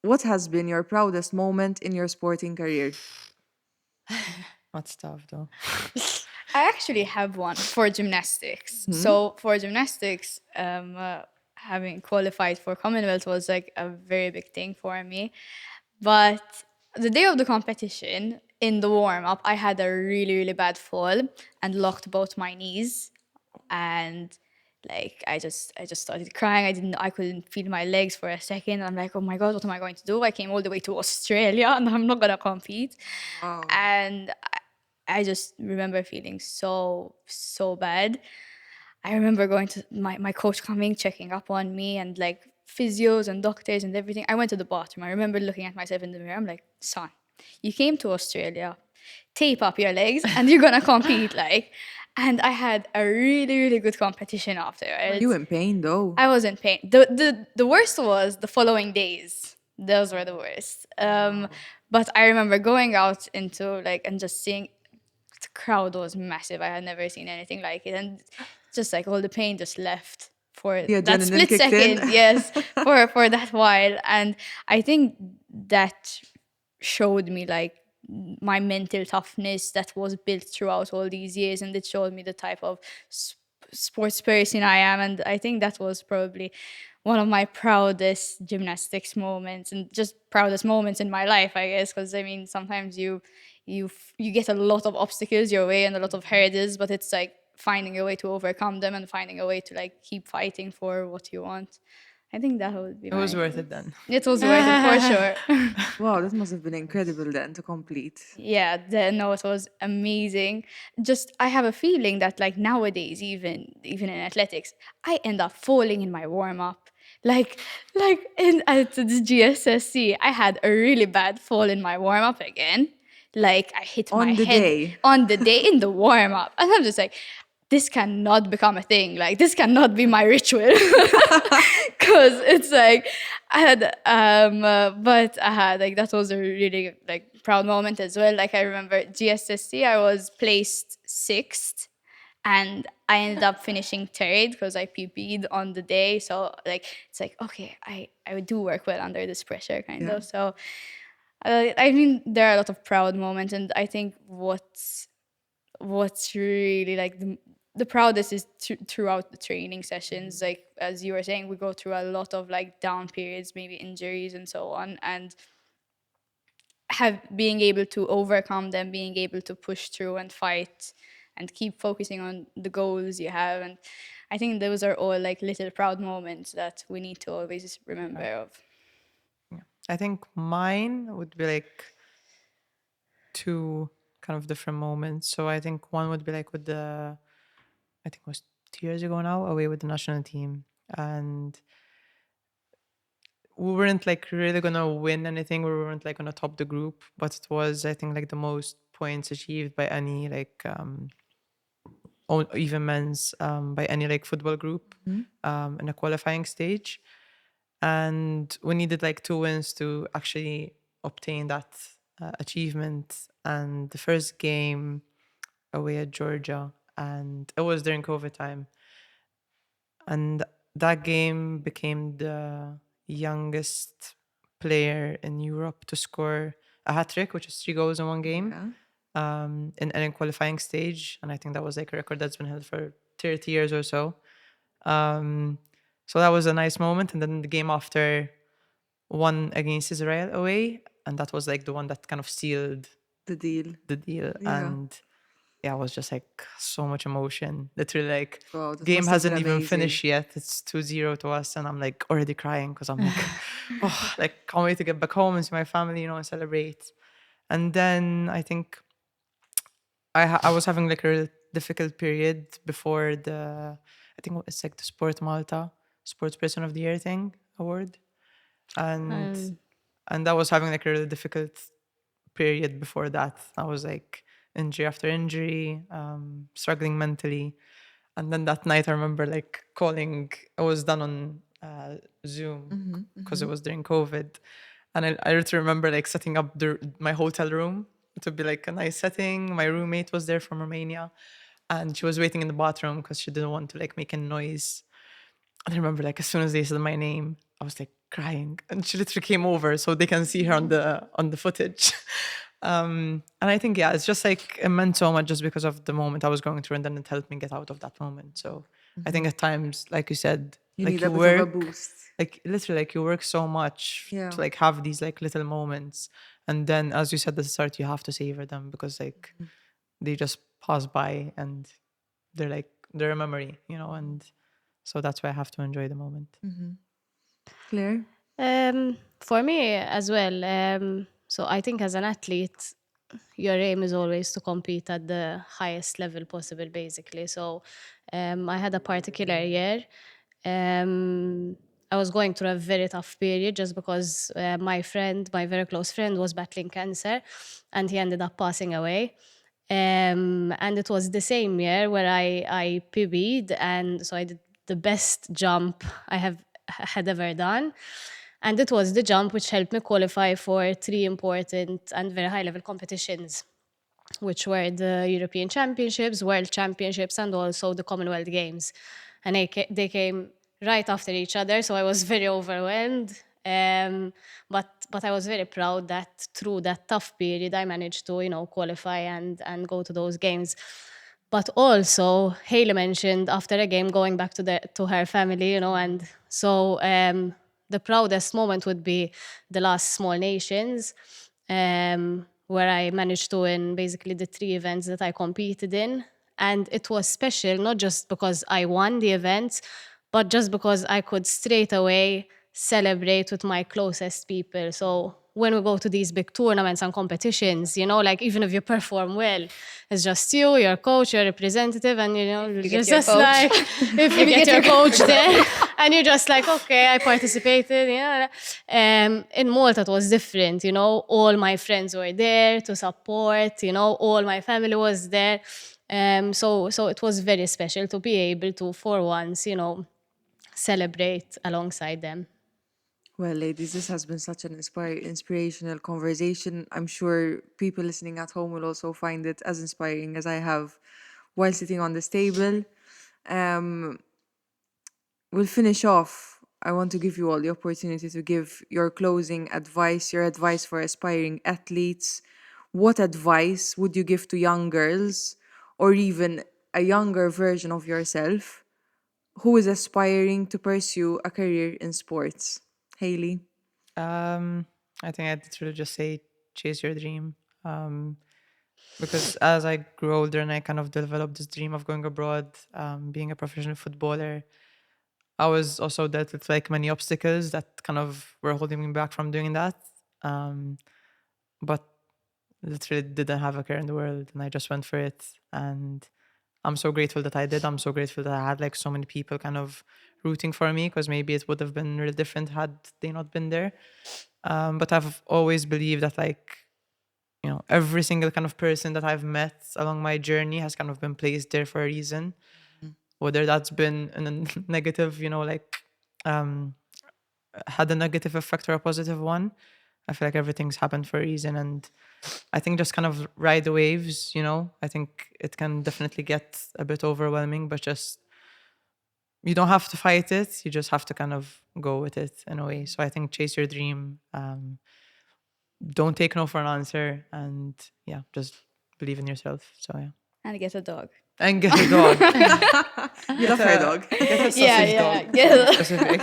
S4: what has been your proudest moment in your sporting career?
S1: That's tough though.
S3: I actually have one for gymnastics. So for gymnastics, having qualified for Commonwealth was like a very big thing for me. But the day of the competition, in the warm up, I had a really, really bad fall and locked both my knees. And like I just started crying. I couldn't feel my legs for a second. I'm like, oh my God, what am I going to do? I came all the way to Australia and I'm not gonna compete. And I just remember feeling so bad. I remember going to my coach coming, checking up on me, and like physios and doctors and everything. I went to the bathroom. I remember looking at myself in the mirror. I'm like, son, you came to Australia, tape up your legs, and you're gonna compete. Like, and I had a really, really good competition afterwards.
S4: You in pain though?
S3: I was in pain. The worst was the following days. Those were the worst. But I remember going out into like and just seeing the crowd was massive. I had never seen anything like it, and just like all the pain just left for
S4: The
S3: that
S4: adrenaline
S3: split
S4: kicked in.
S3: second. Yes, for that while, and I think that showed me like my mental toughness that was built throughout all these years, and it showed me the type of sports person I am, and I think that was probably one of my proudest gymnastics moments and just proudest moments in my life, I guess, because I mean sometimes you get a lot of obstacles your way and a lot of hurdles, but it's like finding a way to overcome them and finding a way to like keep fighting for what you want. I think that would be
S1: It was worth it then.
S3: It was worth it for sure.
S4: Wow, that must have been incredible then to complete.
S3: Yeah, no, it was amazing. Just I have a feeling that like nowadays, even in athletics, I end up falling in my warm up. Like at the GSSC, I had a really bad fall in my warm up again. Like I hit
S4: On
S3: my
S4: the
S3: head
S4: day?
S3: on the day in the warm up, and I'm just like, this cannot become a thing. Like this cannot be my ritual, because it's like I had, but I had like that was a really like proud moment as well. Like I remember GSSC, I was placed 6th, and I ended up finishing 3rd because I PP'd on the day. So like it's like okay, I do work well under this pressure, kind of. So I mean, there are a lot of proud moments, and I think what's really like the proudest is throughout the training sessions. Like as you were saying, we go through a lot of like down periods, maybe injuries and so on, and being able to overcome them, being able to push through and fight and keep focusing on the goals you have. And I think those are all like little proud moments that we need to always remember of.
S1: I think mine would be like 2 kind of different moments. So I think one would be like with I think it was 2 years ago now, away with the national team. And we weren't like really gonna win anything. We weren't like gonna top the group, but it was, I think, like the most points achieved by any like even men's by any like football group in a qualifying stage. And we needed like 2 wins to actually obtain that achievement. And the first game away at Georgia, and it was during COVID time. And that game became the youngest player in Europe to score a hat trick, which is 3 goals in one game.
S4: Yeah.
S1: In qualifying stage, and I think that was like a record that's been held for 30 years or so. So that was a nice moment. And then the game after, won against Serie away, and that was like the one that kind of sealed
S4: The deal.
S1: the deal.
S4: Yeah.
S1: And yeah, it was just like so much emotion. Literally, like,
S4: Wow, that
S1: game
S4: must have been
S1: hasn't even
S4: amazing.
S1: finished yet. It's 2-0 to us, and I'm like already crying because I'm like, oh, like can't wait to get back home and see my family, you know, and celebrate. And then I think I was having like a really difficult period before I think it's like the Sport Malta Sports Person of the Year thing award, and that was having like a really difficult period before that. I was like injury after injury, struggling mentally. And then that night I remember like calling, I was done on Zoom because it was during COVID. And I literally remember like setting up my hotel room. It would be like a nice setting. My roommate was there from Romania and she was waiting in the bathroom because she didn't want to like make a noise. And I remember like as soon as they said my name, I was like crying, and she literally came over so they can see her on the footage. And I think, yeah, it's just like it meant so much just because of the moment I was going through, and then it helped me get out of that moment. So I think at times, like you said,
S4: You
S1: like
S4: need
S1: you
S4: a bit
S1: work,
S4: of a boost.
S1: like literally, like you work so much
S4: Yeah.
S1: to like have these like little moments, and then as you said at the start, you have to savor them because like they just pass by and they're a memory, you know, and so that's why I have to enjoy the moment.
S4: Claire?
S2: For me as well, so I think as an athlete, your aim is always to compete at the highest level possible, basically. So I had a particular year. I was going through a very tough period just because my very close friend, was battling cancer, and he ended up passing away. And it was the same year where I PB'd, and so I did the best jump I had ever done. And it was the jump which helped me qualify for 3 important and very high-level competitions, which were the European Championships, World Championships, and also the Commonwealth Games. And they came right after each other, so I was very overwhelmed. But I was very proud that through that tough period, I managed to, qualify and go to those games. But also, Haley mentioned after a game going back to her family, and so the proudest moment would be the last Small Nations, where I managed to win basically the 3 events that I competed in. And it was special, not just because I won the events, but just because I could straight away celebrate with my closest people. So when we go to these big tournaments and competitions, like even if you perform well, it's just you, your coach, your representative, and
S3: You
S2: you're
S3: get your
S2: just
S3: coach.
S2: like, if you get your coach there, and you're just like, okay, I participated. In Malta, it was different. All my friends were there to support. All my family was there. So it was very special to be able to, for once, celebrate alongside them.
S4: Well, ladies, this has been such an inspirational conversation. I'm sure people listening at home will also find it as inspiring as I have while sitting on this table. We'll finish off. I want to give you all the opportunity to give your closing advice, your advice for aspiring athletes. What advice would you give to young girls or even a younger version of yourself who is aspiring to pursue a career in sports? Haley?
S1: I think I'd really just say chase your dream. Because as I grew older and I kind of developed this dream of going abroad, being a professional footballer, I was also dealt with like many obstacles that kind of were holding me back from doing that. But literally didn't have a care in the world, and I just went for it. And I'm so grateful that I did. I'm so grateful that I had like so many people kind of rooting for me, because maybe it would have been really different had they not been there. But I've always believed that like, every single kind of person that I've met along my journey has kind of been placed there for a reason. Whether that's been in a negative, had a negative effect or a positive one. I feel like everything's happened for a reason. And I think just kind of ride the waves, I think it can definitely get a bit overwhelming, but just, you don't have to fight it. You just have to kind of go with it in a way. So I think chase your dream. don't take no for an answer, and yeah, just believe in yourself. So yeah,
S3: And get a dog.
S1: and get a dog.
S4: You love her dog.
S1: Get a sausage dog.
S3: Yeah.
S1: Specific.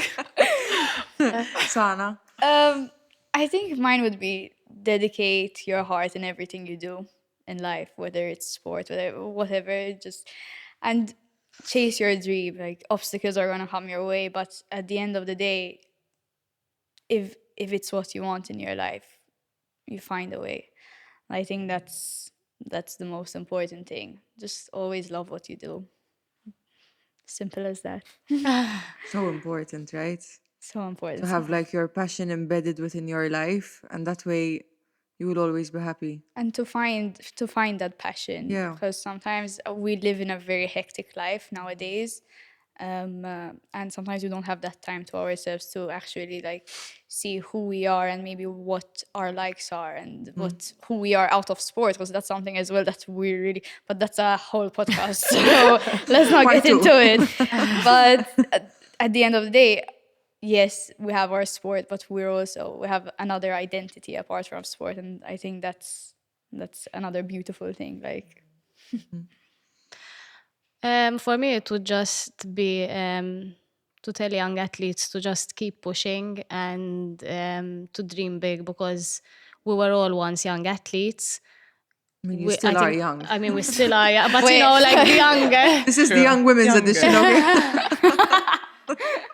S4: Sana.
S3: I think mine would be dedicate your heart in everything you do in life, whether it's sport, whatever, just and chase your dream. Like obstacles are gonna come your way, but at the end of the day, if it's what you want in your life, you find a way. I think that's the most important thing. Just always love what you do. Simple as that.
S4: So important, right?
S3: So important.
S4: To have like your passion embedded within your life, and that way you will always be happy.
S3: And to find that passion,
S4: Yeah.
S3: because sometimes we live in a very hectic life nowadays, and sometimes we don't have that time to ourselves to actually like see who we are and maybe what our likes are and who we are out of sport, because that's something as well that we really, but that's a whole podcast, so let's not
S4: Part
S3: get
S4: two.
S3: into it. But at the end of the day, yes, we have our sport, but we have another identity apart from sport, and I think that's another beautiful thing. Like,
S2: For me, it would just be to tell young athletes to just keep pushing and to dream big, because we were all once young athletes.
S4: I mean, you still are young.
S2: I mean, we still are, yeah, but
S3: Wait.
S2: you know, like the younger.
S4: This is the young women's edition, okay?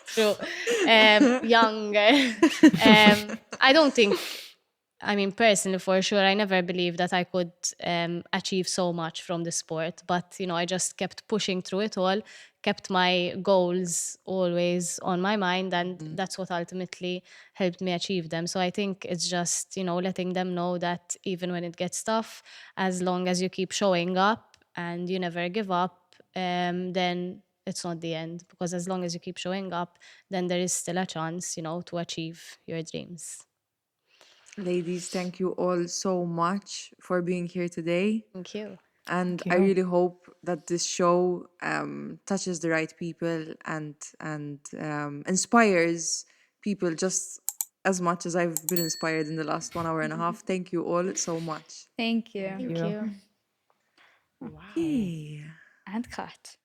S2: True. Younger. I don't think, I mean, personally, for sure, I never believed that I could achieve so much from the sport. But, you know, I just kept pushing through it all, kept my goals always on my mind, and that's what ultimately helped me achieve them. So I think it's just, you know, letting them know that even when it gets tough, as long as you keep showing up and you never give up, then it's not the end. Because as long as you keep showing up, then there is still a chance, you know, to achieve your dreams.
S4: Ladies, thank you all so much for being here today.
S2: Thank you.
S4: And I really hope that this show touches the right people and inspires people just as much as I've been inspired in the last 1 hour and a half. Thank you all so much.
S3: thank you.
S2: Thank you.
S4: Okay.
S3: And cut.